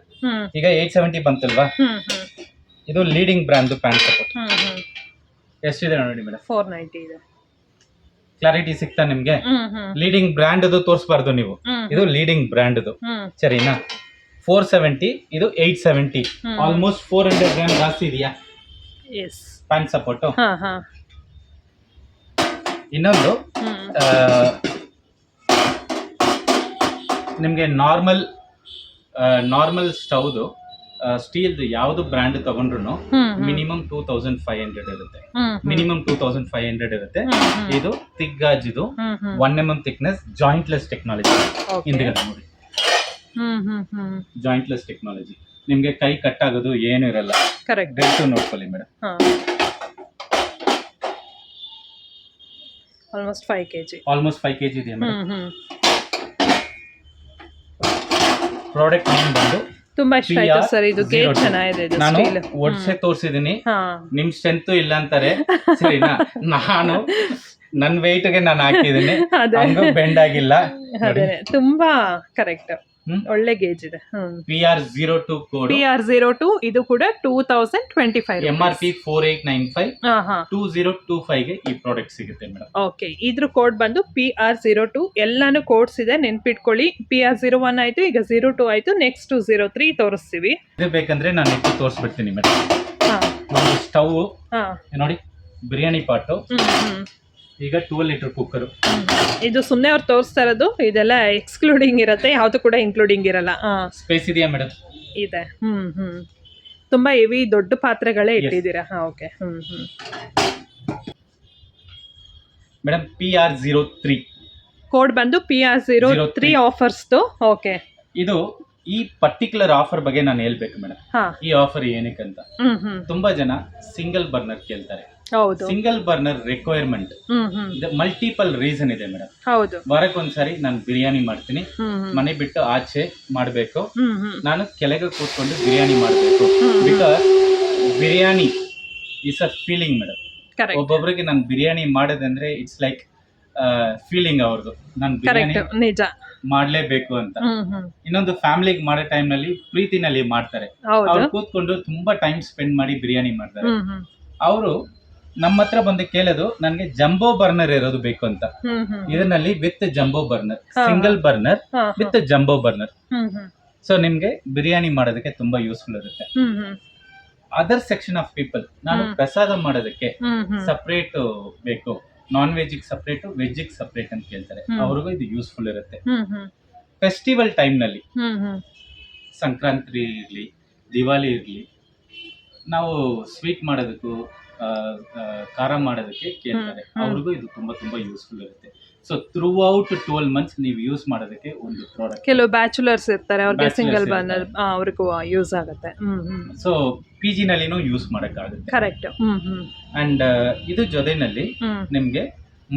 ಈಗ 870 ಬಂತಲ್ವಾ, ಇದು ಲೀಡಿಂಗ್ ಬ್ರ್ಯಾಂಡ್ ಪ್ಯಾನ್ ಸಪೋರ್ಟ್. ಎಷ್ಟಿದೆ ನೋಡಿ ಮೇಡಮ್? 490 ಇದೆ. ಕ್ಲಾರಿಟಿ ಸಿಗ್ತಾ ನಿಮ್ಗೆ? ಲೀಡಿಂಗ್ ಬ್ರ್ಯಾಂಡ್ ತೋರಿಸಬಾರ್ದು ನೀವು, ಇದು ಲೀಡಿಂಗ್ ಬ್ರ್ಯಾಂಡ್, ಸರಿನಾ? 470, ಇದು 870, ಆಲ್ಮೋಸ್ಟ್ 400 ಗ್ರಾಮ್ ಜಾಸ್ತಿ ಇದೆಯಾ ಪ್ಯಾನ್ ಸಪೋರ್ಟ್. ಇನ್ನೊಂದು ನಿಮ್ಗೆ ನಾರ್ಮಲ್ ಸ್ಟವ್ದು ಸ್ಟೀಲ್ದು ಯಾವ್ದು ಬ್ರ್ಯಾಂಡ್ ತಗೊಂಡ್ರು ಮಿನಿಮಮ್ 2500 ಇರುತ್ತೆ. ಮಿನಿಮಮ್ 2500 ಇರುತ್ತೆ. ಇದು ಥಿಕ್ ಗಾಜ್, ಇದು 1 mm ಥಿಕ್ನೆಸ್, ಜಾಯಿಂಟ್ಲೆಸ್ ಟೆಕ್ನಾಲಜಿ. ಹಿಂದ್ಗಡೆ ನೋಡಿ, ಜಾಯಿಂಟ್ಲೆಸ್ ಟೆಕ್ನಾಲಜಿ. ನಿಮ್ಗೆ ಕೈ ಕಟ್ ಆಗೋದು ಏನು ಇರಲ್ಲ. ಕರೆಕ್ಟ್, ಡೆಲ್ಟು ನೋಡ್ಕೊಳ್ಳಿ ಮೇಡಮ್. ಆಲ್ಮೋಸ್ಟ್ 5 kg ಇದೆ ಮೇಡಮ್. ಪ್ರಾಡಕ್ಟ್ ನೇಮ್ ಬಂದು ತುಂಬಾ ಇಷ್ಟ ಆಯ್ತು ಸರ್, ಇದು ಗೇಜ್ ಚೆನ್ನಾಗಿದೆ. ನಾನು ಒಡ್ಸೆ ತೋರಿಸಿದೀನಿ, ನಿಮ್ ಸ್ಟ್ರೆಂತ್ ಇಲ್ಲ ಅಂತಾರೆ, ಸರಿನಾ? ನಾನು ನನ್ನ ವೆಯ್ಟ್ ಗೆ ನಾನು ಹಾಕಿದ್ದೀನಿ, ಬೆಂಡ್ ಆಗಿಲ್ಲ. ತುಂಬಾ ಕರೆಕ್ಟ್, ಒಳ್ಳೆ ಗೇಜ್ ಇದೆ. PR02 code, PR02. ಇದು ಕೂಡ 2025, MRP 4895, 2025 ಗೆ ಈ ಪ್ರಾಡಕ್ಟ್ ಸಿಗುತ್ತೆ ಮೇಡಮ್. ಓಕೆ, ಇದ್ರ ಕೋಡ್ ಬಂದು PR02. ಎಲ್ಲಾನು ಕೋಡ್ಸ್ ಇದೆ, ನೆನ್ಪಿಟ್ಕೊಳ್ಳಿ. PR01 ಆಯ್ತು, ಈಗ 02 ಆಯ್ತು, ನೆಕ್ಸ್ಟ್ 03 ತೋರಿಸ್ತೀವಿ. ಇದು ಬೇಕಂದ್ರೆ ನಾನು ಇದು ತೋರಿಸ್ಬಿಡ್ತೀನಿ ಮೇಡಮ್. ಒಂದು ಸ್ಟವ್ ನೋಡಿ, ಬಿರಿಯಾನಿ ಪಾಟು, ಈಗ 12 ಲೀಟರ್ ಕುಕ್ಕರ್. ಇದು ಸುಮ್ಮನೆ ಅವ್ರು ತೋರಿಸ್ತಾ ಇರೋದು, ಇದೆಲ್ಲ ಎಕ್ಸ್ಕ್ಲೂಡಿಂಗ್ ಇರುತ್ತೆ, ಯಾವುದು ಕೂಡ ಇನ್ಕ್ಲೂಡಿಂಗ್ ಇರಲ್ಲ. ಸ್ಪೇಸ್ ಇದೆಯಾ ಮೇಡಮ್? ಇದೆ. ತುಂಬಾ ಹೆವಿ ದೊಡ್ಡ ಪಾತ್ರೆಗಳೇ ಇಟ್ಟಿದ್ದೀರಾ. ಓಕೆ. ಮೇಡಮ್ PR03 ಕೋಡ್ ಬಂದು PR03 ಆಫರ್ಸ್ದು. ಓಕೆ, ಇದು ಈ ಪರ್ಟಿಕ್ಯುಲರ್ ಆಫರ್ ಬಗ್ಗೆ ನಾನು ಹೇಳ್ಬೇಕು ಮೇಡಮ್. ಈ ಆಫರ್ ಏನಕ್ಕಂತ, ತುಂಬಾ ಜನ ಸಿಂಗಲ್ ಬರ್ನರ್ ಕೇಳ್ತಾರೆ. Single burner requirement multiple reason ಇದೆ ಮೇಡಮ್. ವಾರಕ್ಕೊಂದ್ಸರಿ ನಾನು ಬಿರಿಯಾನಿ ಮಾಡ್ತೀನಿ, ಮನೆ ಬಿಟ್ಟು ಆಚೆ ಮಾಡಬೇಕು, ನಾನು ಕೆಳಗೆ ಕೂತ್ಕೊಂಡು ಬಿರಿಯಾನಿ ಮಾಡಬೇಕು. Because biryani is a feeling madam. ಒಬ್ಬೊಬ್ರಿಗೆ ನಾನು ಬಿರಿಯಾನಿ ಮಾಡೋದಂದ್ರೆ ಇಟ್ಸ್ ಲೈಕ್ ಫೀಲಿಂಗ್ ಅವ್ರದ್ದು. ನಾನು ಬಿರಿಯಾನಿ ನಿಜ ಮಾಡ್ಲೇಬೇಕು ಅಂತ. ಹ್ಮ್ ಹ್ಮ್ ಇನ್ನೊಂದು ಫ್ಯಾಮಿಲಿಗೆ ಮಾಡೋ ಟೈಮ್ ನಲ್ಲಿ ಪ್ರೀತಿನಲ್ಲಿ ಮಾಡ್ತಾರೆ. ಹೌದು ಅವ್ರು ಕೂತ್ಕೊಂಡು ತುಂಬಾ ಟೈಮ್ ಸ್ಪೆಂಡ್ ಮಾಡಿ ಬಿರಿಯಾನಿ ಮಾಡ್ತಾರೆ. ಹ್ಮ್ ಹ್ಮ್ ಅವರು ನಮ್ಮ ಹತ್ರ ಬಂದು ಕೇಳೋದು ನನಗೆ ಜಂಬೋ ಬರ್ನರ್ ಇರೋದು ಬೇಕು ಅಂತ. ಹ್ಮ್ ಹ್ಮ್ ಇದರಲ್ಲಿ ವಿತ್ ಜಂಬೋ ಬರ್ನರ್, ಹಾ, ಸಿಂಗಲ್ ಬರ್ನರ್ ಹಾ, with jumbo burner. Hmm hmm so ನಿಮ್ಗೆ ಬಿರಿಯಾನಿ ಮಾಡೋದಕ್ಕೆ ತುಂಬಾ ಯೂಸ್ಫುಲ್ ಇರುತ್ತೆ. ಹ್ಮ್ ಹ್ಮ್ ಅದರ್ ಸೆಕ್ಷನ್ ಆಫ್ ಪೀಪಲ್ ನಾನು ಪ್ರಸಾದ ಮಾಡೋದಕ್ಕೆ ಹ್ಮ್ ಹ್ಮ್ ಸಪರೇಟ್ ಬೇಕು, non veg separate, veg separate ಅಂತ ಕೇಳ್ತಾರೆ. ಅವ್ರಿಗೂ ಇದು ಯೂಸ್ಫುಲ್ ಇರುತ್ತೆ. ಹ್ಮ್ ಹ್ಮ್ ಫೆಸ್ಟಿವಲ್ ಟೈಮ್ ನಲ್ಲಿ ಹ್ಮ್ ಹ್ಮ್ ಸಂಕ್ರಾಂತಿ ಇರ್ಲಿ, ದಿವಾಲಿ ಇರ್ಲಿ, ನಾವು ಸ್ವೀಟ್ ಮಾಡೋದಕ್ಕೂ ಖಾರ ಮಾಡೋದಕ್ಕೆ ಕೇಳ್ತಾರೆ. ಅವ್ರಿಗೂ ಇದು ತುಂಬಾ ತುಂಬಾ ಯೂಸ್ಫುಲ್ ಇರುತ್ತೆ. ಸೊ ಥ್ರೂ ಔಟ್ 12 months ನೀವು ಯೂಸ್ ಮಾಡೋದಕ್ಕೆ ಒಂದು ಪ್ರಾಡಕ್ಟ್. ಕೆಲವು ಬ್ಯಾಚುಲರ್ಸ್ ಇರ್ತಾರೆ, ಅವ್ರಿಗೆ Bachelors ಸಿಂಗಲ್ ಇರ್ತಾರೆ. ಬರ್ನರ್ ಅವ್ರಿಗೂ ಯೂಸ್ ಆಗುತ್ತೆ. ಹ್ಮ್ ಹ್ಮ್ ಸೊ PG ನಲ್ಲಿನೂ ಯೂಸ್ ಮಾಡೋಕ್ಕಾಗುತ್ತೆ. ಕರೆಕ್ಟ್. ಹ್ಮ್ ಹ್ಮ್ ಅಂಡ್ ಇದು ಜೊತೆನಲ್ಲಿ ಹ್ಮ್ ನಿಮ್ಗೆ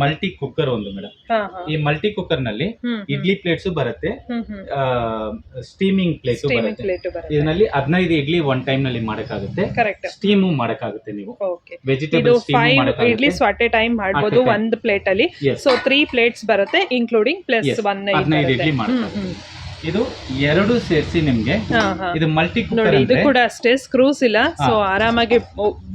ಮಲ್ಟಿ ಕುಕ್ಕರ್ ಒಂದು ಮೇಡಮ್. ಹಾ ಹಾ ಈ ಮಲ್ಟಿ ಕುಕ್ಕರ್ ನಲ್ಲಿ ಹ್ಮ್ ಇಡ್ಲಿ ಪ್ಲೇಟ್ಸ್ ಬರುತ್ತೆ, ಹ್ಮ್ ಹ್ಮ್ ಸ್ಟೀಮಿಂಗ್ ಪ್ಲೇಟ್ ಸ್ಟೀಮಿಂಗ್ ಬರುತ್ತೆ. ಪ್ಲೇಟ್ ಬರುತ್ತೆ. ಇದರಲ್ಲಿ 15 ಇಡ್ಲಿ ಒನ್ ಟೈಮ್ ನಲ್ಲಿ ಮಾಡಕ್ಕಾಗುತ್ತೆ. ಕರೆಕ್ಟ್. ಸ್ಟೀಮು ಮಾಡಕ್ಕಾಗುತ್ತೆ. ನೀವು ಓಕೆ. ಇದು ವೆಜಿಟೇಬಲ್ ಸ್ಟೀಮ್ 5 ಮಾಡಕ್ಕಾಗುತ್ತೆ. ಇಡ್ಲಿಸ್ ಅಟ್ ಎ ಟೈಮ್ ಮಾಡ್ಬೋದು time. ಒಂದು ಪ್ಲೇಟ್ ಅಲ್ಲಿ. Yes. ಸೊ 3 ಪ್ಲೇಟ್ಸ್ ಬರುತ್ತೆ ಇನ್ಕ್ಲೂಡಿಂಗ್ ಪ್ಲಸ್ Yes. 1 15 ಇಡ್ಲಿ ಮಾಡಕ್ಕಾಗುತ್ತೆ. ಇದು ಎರಡು ಸೇರಿಸಿ ನಿಮ್ಗೆ ಇದು ಮಲ್ಟಿ ಕುಕ್ಕರ್ ನೋಡಿ, ಇದು ಅಂದ್ರೆ ಕೂಡ ಅಷ್ಟೇ ಸ್ಕ್ರೂಸ್ ಇಲ್ಲ. ಸೊ ಆರಾಮಾಗಿ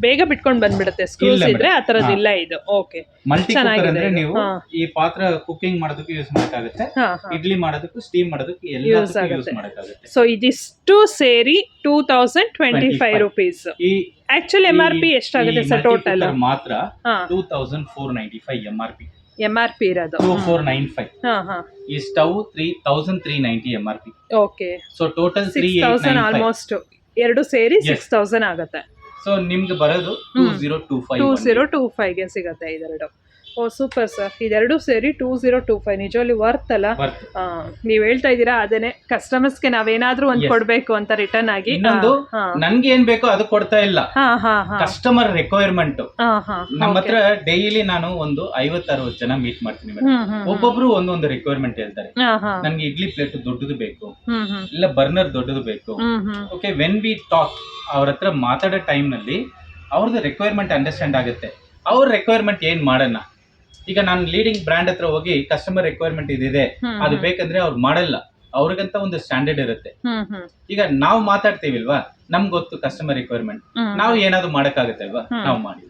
ಬೇಗ ಬಿಟ್ಕೊಂಡ್ ಬಂದ್ಬಿಡುತ್ತೆ. ಸ್ಕ್ರೂಸ್ ಇಲ್ಲ ಇದ್ರೆ madam. ಆ ತರದ್ ಇಲ್ಲ ಇದು. ಓಕೆ. ಮಲ್ಟಿ ಕುಕ್ಕರ್ ಚೆನ್ನಾಗಿದೆ ಅಂದ್ರೆ ಇದು. ನೀವು ಹಾ. ಈ ಪಾತ್ರ ಕುಕಿಂಗ್ ಮಾಡೋದಕ್ಕೆ ಯೂಸ್ ಮಾಡಕ್ಕಾಗುತ್ತೆ, ಹಾ ಹಾ ಇಡ್ಲಿ ಮಾಡೋದಕ್ಕೂ ಸ್ಟೀಮ್ ಮಾಡೋದಕ್ಕೆ Use ಎಲ್ಲದಕ್ಕೂ ಯೂಸ್ ಆಗುತ್ತೆ. ಮಾಡಕ್ಕಾಗುತ್ತೆ. ಸೊ ಇದಿಷ್ಟು ಸೇರಿ 2025 ರುಪೀಸ್. ಈ ಆಕ್ಚುಲಿ MRP ಎಷ್ಟಾಗುತ್ತೆ ಸರ್ ಟೋಟಲ್? ಮಾತ್ರ 2495 MRP. MRP ಇರೋದು 2495. ಹಾ ಹಾ ಈ stove 3390 MRP. Okay. So total 6000 almost ಎರಡು ಸೇರಿ Yes. 6000 ಆಗುತ್ತೆ. ಸೊ ನಿಮ್ಗೆ ಬರೋದು 2025. 2025 ಗೆ ಸಿಗುತ್ತೆ ಇದೆರಡು. ಓ ಸೂಪರ್ ಸರ್, ಇದೆರಡು ಸೇರಿ 2025 ನಿಜವಲ್ಲಿ ವರ್ತ್ ಅಲ್ಲ. ಬರ್ತು. ನೀವ್ ಹೇಳ್ತಾ ಇದ್ದೀರಾ ಅದೇನೆ, ಕಸ್ಟಮರ್ಸ್ಗೆ ನಾವೇನಾದ್ರೂ ಒಂದ್ Yes. ಕೊಡ್ಬೇಕು ಅಂತ ರಿಟರ್ನ್ ಆಗಿ. ಇನ್ನೊಂದು ನನ್ಗೆ ಏನ್ ಬೇಕೋ ಅದು ಕೊಡ್ತಾ ಇಲ್ಲ, ಹಾ ಹಾ ಹಾ ಕಸ್ಟಮರ್ ರಿಕ್ವೈರ್ಮೆಂಟ್. ಹಾ ಹಾ ನಮ್ಮ ಹತ್ರ ಡೈಲಿ ನಾನು ಒಂದು 50-60 ಜನ ಮೀಟ್ ಮಾಡ್ತೀನಿ ಮೇಡಮ್. ಹ್ಮ್ ಹ್ಮ್ ಒಬ್ಬೊಬ್ರು ಒಂದೊಂದು ರಿಕ್ವೈರ್ಮೆಂಟ್ ಹೇಳ್ತಾರೆ. ಹಾ ಹಾ ನನ್ಗೆ ಇಡ್ಲಿ ಪ್ಲೇಟ್ ದೊಡ್ಡದು ಬೇಕು, ಹ್ಮ್ ಹ್ಮ್ ಇಲ್ಲ ಬರ್ನರ್ ದೊಡ್ಡದು ಬೇಕು. ಹ್ಮ್ ಹ್ಮ್ ಓಕೆ, ವೆನ್ ವಿ ಟಾಕ್ ಅವ್ರ ಹತ್ರ ಮಾತಾಡೋ ಟೈಮ್ ನಲ್ಲಿ ಅವ್ರದ್ದು ರಿಕ್ವೈರ್ಮೆಂಟ್ ಅಂಡರ್ಸ್ಟ್ಯಾಂಡ್ ಆಗುತ್ತೆ. ಅವ್ರ ರಿಕ್ವೈರ್ಮೆಂಟ್ ಏನ್ ಮಾಡೋಣ. ಈಗ ನಾನು ಲೀಡಿಂಗ್ ಬ್ರ್ಯಾಂಡ್ ಹತ್ರ ಹೋಗಿ ಕಸ್ಟಮರ್ ರಿಕ್ವೈರ್ಮೆಂಟ್ ಇದಿದೆ ಅದು ಬೇಕಂದ್ರೆ ಅವ್ರು ಮಾಡಲ್ಲ, ಅವ್ರಿಗಂತ ಒಂದು ಸ್ಟ್ಯಾಂಡರ್ಡ್ ಇರುತ್ತೆ. ಹ್ಮ್ ಹ್ಮ್ ಈಗ ನಾವು ಮಾತಾಡ್ತೀವಿಲ್ವಾ, ನಮ್ಗೆ ಗೊತ್ತು ಕಸ್ಟಮರ್ ರಿಕ್ವೈರ್ಮೆಂಟ್, ನಾವು ಏನಾದ್ರು ಮಾಡಕ್ಕಾಗುತ್ತೆ ಅಲ್ವಾ, ನಾವು ಮಾಡಿ.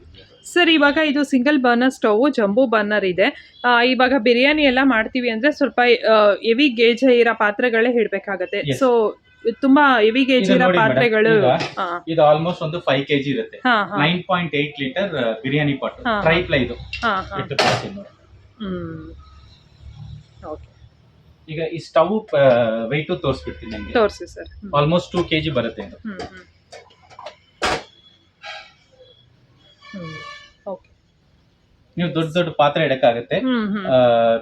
ಸರ್ ಇವಾಗ ಇದು single burner stove, jumbo burner ಇದೆ. ಇವಾಗ ಬಿರಿಯಾನಿ ಎಲ್ಲ ಮಾಡ್ತೀವಿ ಅಂದ್ರೆ ಸ್ವಲ್ಪ ಹೆವಿ ಗೇಜ್ ಇರೋ ಪಾತ್ರೆಗಳೇ ಇಡ್ಬೇಕಾಗತ್ತೆ. Yes. ಸೊ ತುಂಬಾ ಹೆವಿ ಗೇಜ್ ಇದು ಇರೋ ನೋಡಿ madam, ಪಾತ್ರೆಗಳು. ಈಗ ಹಾ ಇದು ಆಲ್ಮೋಸ್ಟ್ ಒಂದು 5 kg ಇರುತ್ತೆ. ಹಾ ಹಾ 9.8 ಲೀಟರ್ ಬಿರಿಯಾನಿ ಪಾಟ್, ಹಾ. ಟ್ರೈಪ್ಲೈ ಇದು. ಹಾ ಹಾ ಇಟ್ಟು ತೋರಿಸ್ತೀನಿ ನೋಡಿ. ಓಕೆ, ಈಗ ಈ ಸ್ಟವ್ ವೆಯ್ಟ್ ತೋರಿಸ್ಬಿಡ್ತೀನಿ ನಿಮಗೆ. ತೋರಿಸಿ ಸರ್. ಆಲ್ಮೋಸ್ಟ್ 2 kg ಬರುತ್ತೆ ಇದು. ಓಕೆ. ನೀವು ದೊಡ್ಡ ದೊಡ್ಡ ಪಾತ್ರೆ ಇಡಕ್ಕಾಗುತ್ತೆ. ಹ್ಮ್ ಹ್ಮ್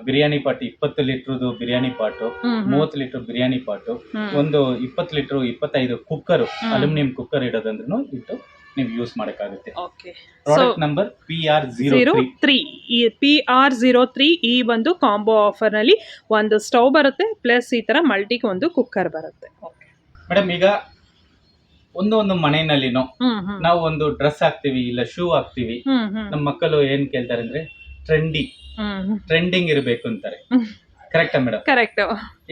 ಬಿರಿಯಾನಿ ಪಾಟ್ 20 ಲೀಟರ್ದು biryani pot, 30 litre biryani pot, ಒಂದು 20 ಲೀಟರ್ 25 ಕುಕ್ಕರ್, ಅಲ್ಯೂಮಿನಿಯಂ ಕುಕ್ಕರ್ ಇಡೋದಂದ್ರೂ ಇಟ್ಟು ನೀವು ಯೂಸ್ ಮಾಡಕ್ಕಾಗುತ್ತೆ. ಓಕೆ. Product number PR03. 03 ಈ PR03 ಈ ಒಂದು ಕಾಂಬೋ ಆಫರ್ ನಲ್ಲಿ ಒಂದು ಸ್ಟವ್ ಬರುತ್ತೆ, ಪ್ಲಸ್ ಈ ತರ ಮಲ್ಟಿಗೆ ಒಂದು ಕುಕ್ಕರ್ ಬರುತ್ತೆ. ಓಕೆ ಮೇಡಮ್, ಈಗ ಒಂದು ಮನೆಯಲ್ಲಿನೋ ಹ್ಮ್ ಹ್ಮ್ ನಾವು ಒಂದು ಡ್ರೆಸ್ ಹಾಕ್ತಿವಿ, ಇಲ್ಲ ಶೂ ಹಾಕ್ತಿವಿ, ಹ್ಮ್ ಹ್ಮ್ ನಮ್ಮ ಮಕ್ಕಳು ಏನ್ ಕೇಳ್ತಾರೆ ಅಂದ್ರೆ ಹ್ಮ್ ಟ್ರೆಂಡಿಂಗ್ ಇರಬೇಕು ಅಂತಾರೆ. ಕರೆಕ್ಟಾ ಮೇಡಮ್? ಕರೆಕ್ಟ್.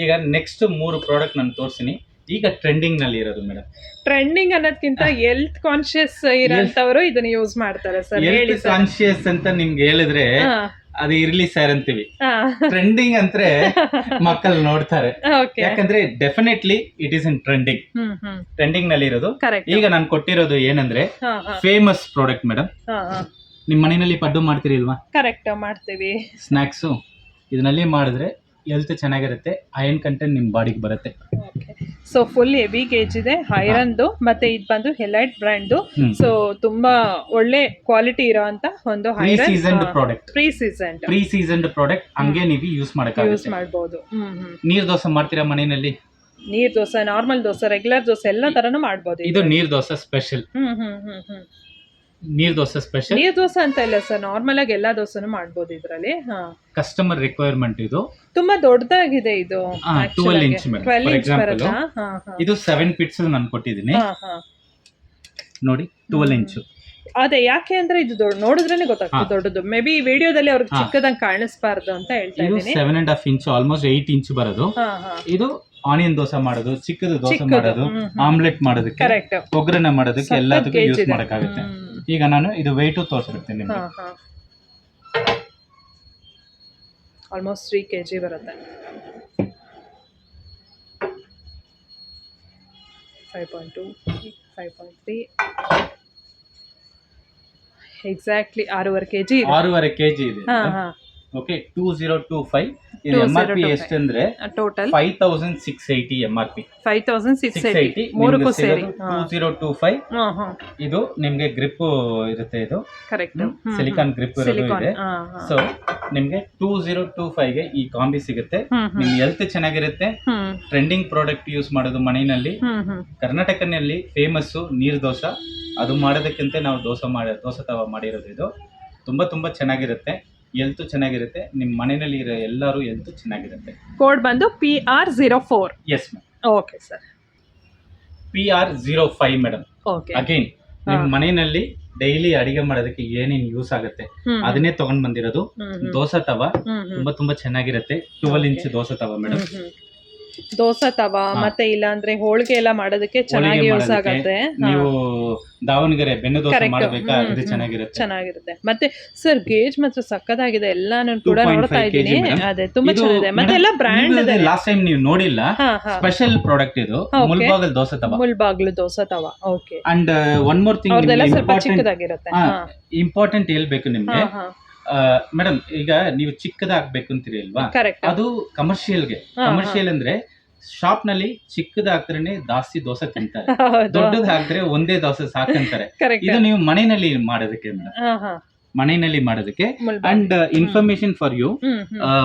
ಈಗ ನೆಕ್ಸ್ಟ್ 3 ಪ್ರಾಡಕ್ಟ್ ನಾನು ತೋರಿಸ್ತೀನಿ. ಈಗ ಟ್ರೆಂಡಿಂಗ್ ನಲ್ಲಿ ಇರೋದು ಮೇಡಮ್. ಟ್ರೆಂಡಿಂಗ್ ಅನ್ನೋದಕ್ಕಿಂತ ಹೆಲ್ತ್ ಕಾನ್ಶಿಯಸ್ ಇರೋಂತವರು ಇದನ್ನ ಯೂಸ್ ಮಾಡ್ತಾರೆ ಸರ್. ಹೇಳಿ ಹೆಲ್ತ್ ಸರ್. ಕಾನ್ಶಿಯಸ್ ಅಂತ ನಿಮ್ಗೆ ಹೇಳಿದ್ರೆ ಅದು ಇರ್ಲಿ ಸರ್ ಅಂತೀವಿ. ಟ್ರೆಂಡಿಂಗ್ ಅಂದ್ರೆ ಮಕ್ಕಳು ನೋಡ್ತಾರೆ, ಓಕೆ. ಯಾಕಂದ್ರೆ definitely it is in trending. Hmm hmm trending ನಲ್ಲಿ ಇರೋದು. ಕರೆಕ್ಟ್. ಈಗ ನಾನು ಕೊಟ್ಟಿರೋದು ಏನಂದ್ರೆ ಹಾ ಹಾ ಫೇಮಸ್ ಪ್ರಾಡಕ್ಟ್ ಮೇಡಮ್. ಹಾ ಹಾ ನಿಮ್ ಮನೆಯಲ್ಲಿ ಪಡ್ಡು ಮಾಡ್ತೀರಿಲ್ವಾ, ಕರೆಕ್ಟ್ ಮಾಡ್ತೀವಿ. ಸ್ನಾಕ್ಸು ಇದನ್ನಲ್ಲಿ ಮಾಡಿದ್ರೆ ಹೆಲ್ತ್ ಚೆನ್ನಾಗಿರುತ್ತೆ, ಐರನ್ ಕಂಟೆಂಟ್ ನಿಮ್ ಬಾಡಿಗೆ ಬರುತ್ತೆ. Okay. So full heavy gauge ಇದೆ, ಐರನ್ದು, ಮತ್ತೆ ಇದು ಬಂದು ಹೆಲೈಟ್ ಬ್ರ್ಯಾಂಡ್ದು. ಸೊ ತುಂಬಾ ಒಳ್ಳೆ ಕ್ವಾಲಿಟಿ ಇರೋಂತ ಒಂದು pre seasoned product. Pre seasoned product ಹಂಗೆ ನೀವು ಯೂಸ್ ಯೂಸ್ ಮಾಡಕ್ಕಾಗುತ್ತೆ. ಮಾಡ್ಬೋದು. ಹ್ಮ್ ಹ್ಮ್ ನೀರ್ ದೋಸೆ ಮಾಡ್ತೀರಾ ಮನೆಯಲ್ಲಿ? ನೀರ್ ದೋಸೆ, ನಾರ್ಮಲ್ ದೋಸೆ, ರೆಗ್ಯುಲರ್ ದೋಸೆ ಎಲ್ಲ ತರನು ಮಾಡ್ಬೋದು. ಇದು ನೀರ್ ದೋಸೆ ಸ್ಪೆಷಲ್. ಹ್ಮ್ ಹ್ಮ್ ಹ್ಮ್ ಹ್ಮ್ ನೀರ್ ದೋಸೆ ಸ್ಪೆಷಲ್. ನೀರ್ ದೋಸೆ ಅಂತ ಇಲ್ಲ ಸರ್, ನಾರ್ಮಲ್ ಆಗಿ ಎಲ್ಲಾ ದೋಸೆನೂ ಮಾಡ್ಬೋದು ಇದ್ರಲ್ಲಿ. ಹಾ, ಕಸ್ಟಮರ್ ರಿಕ್ವೈರ್ಮೆಂಟ್ ಇದು. ತುಂಬಾ ದೊಡ್ಡದಾಗಿದೆ ಇದು. 12 inch madam. 12 for inch example ಬರುತ್ತಾ? ಹಾ ಹಾ ಇದು 7 ಪಿಟ್ಸ್ ನಾನು ಕೊಟ್ಟಿದ್ದೀನಿ ಹಾ ಹಾ ನೋಡಿ. 12 ಇಂಚ್ ಅದೇ ಯಾಕೆ ಅಂದ್ರೆ ಇದು ನೋಡಿದ್ರೇನೆ ಗೊತ್ತಾಗ್ತದೆ ದೊಡ್ಡದು. ಮೇ ಬಿ ವಿಡಿಯೋದಲ್ಲಿ ಅವ್ರಿಗೆ ಚಿಕ್ಕದಂಗೆ ಕಾಣಿಸ್ಬಾರ್ದು ಅಂತ ಹೇಳ್ತಾ ಇದು ಇದ್ದೀನಿ. 7.5 ಇಂಚ್ ಆಲ್ಮೋಸ್ಟ್ 8 ಇಂಚ್ ಬರೋದು. ಇದು ಆನಿಯನ್ ದೋಸೆ ಮಾಡೋದು, ಚಿಕ್ಕದು ದೋಸೆ ಮಾಡೋದು, ಆಮ್ಲೆಟ್ ಮಾಡೋದಕ್ಕೆ, ಕರೆಕ್ಟ್, ಒಗ್ಗರಣೆ ಮಾಡೋದಕ್ಕೆ ಎಲ್ಲದಕ್ಕೂ ಯೂಸ್ ಮಾಡಕ್ಕಾಗುತ್ತೆ. ಈಗ ನಾನು ಇದು ವೆಯ್ಟು ತೋರಿಸ್ಬಿಡ್ತೀನಿ ನಿಮ್ಗೆ. ಆಲ್ಮೋಸ್ಟ್ 3 kg ಬರುತ್ತೆ. 5.2 5.3 ಎಕ್ಸಾಕ್ಟ್ಲಿ 6.5 kg ಇದೆ. 6.5 kg ಇದೆ. ಓಕೆ, 2025. ಇದು MRP ಎಷ್ಟಂದ್ರೆ ಟೋಟಲ್ 5680 MRP. 5680 ಮೂರಕ್ಕೂ ಸೇರಿ 2025. ಇದು ನಿಮ್ಗೆ ಗ್ರಿಪ್ ಇರುತ್ತೆ, ಇದು ಕರೆಕ್ಟ್ ಸಿಲಿಕಾನ್ ಗ್ರಿಪ್ ಇದೆ. ಸೊ ನಿಮ್ಗೆ 2025 ಗೆ ಈ ಕಾಂಬಿ ಸಿಗುತ್ತೆ. ನಿಮ್ ಹೆಲ್ತ್ ಚೆನ್ನಾಗಿರುತ್ತೆ. ಟ್ರೆಂಡಿಂಗ್ ಪ್ರಾಡಕ್ಟ್ ಯೂಸ್ ಮಾಡೋದು ಮನೆಯಲ್ಲಿ. ಕರ್ನಾಟಕನಲ್ಲಿ ಫೇಮಸ್ ನೀರ್ ದೋಸೆ, ಅದು ಮಾಡೋದಕ್ಕಿಂತ ನಾವು ದೋಸೆ ತವ ಮಾಡಿರೋದು. ಇದು ತುಂಬಾ ಚೆನ್ನಾಗಿರುತ್ತೆ, ಹೆಲ್ತ್ ಚೆನ್ನಾಗಿರುತ್ತೆ. ನಿಮ್ಮ ಮನೆಯಲ್ಲಿ ಇರೋ ಎಲ್ಲರೂ ಹೆಲ್ತ್ ಚೆನ್ನಾಗಿರುತ್ತೆ. ಕೋಡ್ ಬಂದು PR04. Yes ma'am. Okay sir. PR05 madam. Okay. Again ನಿಮ್ಮ ಮನೆಯಲ್ಲಿ ಡೈಲಿ ಅಡಿಗೆ ಮಾಡೋದಕ್ಕೆ ಏನೇನು ಯೂಸ್ ಆಗುತ್ತೆ ಅದನ್ನೇ ತಗೊಂಡ್ ಬಂದಿರೋದು. ದೋಸೆ ತವ ತುಂಬಾ ಚೆನ್ನಾಗಿರುತ್ತೆ. 12 ಇಂಚ್ ದೋಸೆ ತವ ಮೇಡಮ್. ದೋಸೆ ತವ ಮತ್ತೆ ಇಲ್ಲ ಅಂದ್ರೆ ಹೋಳಿಗೆ ಎಲ್ಲ ಮಾಡೋದಕ್ಕೆ ಚೆನ್ನಾಗಿ ಯೂಸ್ ಆಗುತ್ತೆ. ನೀವು ದಾವಣಗೆರೆ ಬೆನ್ನು ದೋಸೆ ಮಾಡಬೇಕಾ, ಇದು ಚೆನ್ನಾಗಿರುತ್ತೆ. ಮತ್ತೆ ಸರ್ ಗೇಜ್ ಮಾತ್ರ ಸಕ್ಕದಾಗಿದೆ. ಎಲ್ಲ ನಾನು ಕೂಡ ನೋಡ್ತಾ ಇದ್ದೀನಿ. ಅದೇ ತುಂಬಾ ಚೆನ್ನಾಗಿದೆ. ಮತ್ತೆ ಎಲ್ಲ ಬ್ರ್ಯಾಂಡ್ ಇದೆ. ಲಾಸ್ಟ್ ಟೈಮ್ ನೀವು ನೋಡಿಲ್ಲ, ಸ್ಪೆಷಲ್ ಪ್ರಾಡಕ್ಟ್ ಇದು. ಮುಲ್ಬಾಗಲ್ ದೋಸೆ ತವ. Mulbagal dosa tawa. Okay. And one more thing, ಅವ್ರದೆಲ್ಲ ಸ್ವಲ್ಪ ಚಿಕ್ಕದಾಗಿರುತ್ತೆ. ಇಂಪಾರ್ಟೆಂಟ್ ಹೇಳ್ಬೇಕು ನಿಮ್ಗೆ ಮೇಡಮ್. ಈಗ ನೀವು ಚಿಕ್ಕದಾಗ್ಬೇಕು ಅಂತೀರಿ ಅಲ್ವಾ, ಅದು ಕಮರ್ಷಿಯಲ್ ಅಂದ್ರೆ ಶಾಪ್ ನಲ್ಲಿ ಚಿಕ್ಕದಾಗ್ತರೇನೆ ಜಾಸ್ತಿ ದೋಸೆ ತಿಂತಾರೆ, ದೊಡ್ಡದ್ ಹಾಕಿದ್ರೆ ಒಂದೇ ದೋಸೆ ಸಾಕಂತಾರೆ. ಇದು ನೀವು ಮನೆಯಲ್ಲಿ ಮಾಡೋದಕ್ಕೆ and information for you,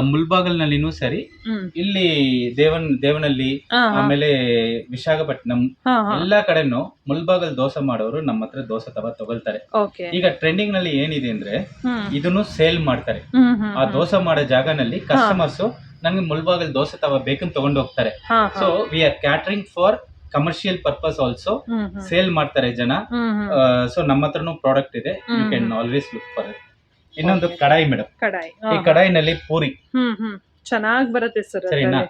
Mulbagal ನಲ್ಲಿನೂ ಸರಿ, ಇಲ್ಲಿ ದೇವನಹಳ್ಳಿ, ಆಮೇಲೆ ವಿಶಾಖಪಟ್ಟಣಂ, ಎಲ್ಲಾ ಕಡೆನೂ ಮುಲ್ಬಾಗಲ್ ದೋಸೆ ಮಾಡೋರು ನಮ್ಮ ಹತ್ರ ದೋಸೆ ತವ ತಗೊಳ್ತಾರೆ. ಈಗ ಟ್ರೆಂಡಿಂಗ್ ನಲ್ಲಿ ಏನಿದೆ ಅಂದ್ರೆ ಇದನ್ನು ಸೇಲ್ ಮಾಡ್ತಾರೆ. ಆ ದೋಸೆ ಮಾಡೋ ಜಾಗನಲ್ಲಿ ಕಸ್ಟಮರ್ಸ್ ನನ್ಗೆ ಮುಲ್ಬಾಗಲ್ ದೋಸೆ ತವ ಬೇಕಂತ ತಗೊಂಡು ಹೋಗ್ತಾರೆ. So we are catering for commercial purpose also. Sale ಮಾಡ್ತಾರೆ ಜನ. ಸೊ ನಮ್ಮ ಹತ್ರನೂ ಪ್ರಾಡಕ್ಟ್ ಇದೆ, you can always look for it. ಇನ್ನೊಂದು ಕಡಾಯಿ ಮೇಡಮ್. ಈ ಕಡಾಯಿನಲ್ಲಿ ಪೂರಿ ಚೆನ್ನಾಗಿ ಬರುತ್ತೆ ಸರ್. ಸರಿನಾ?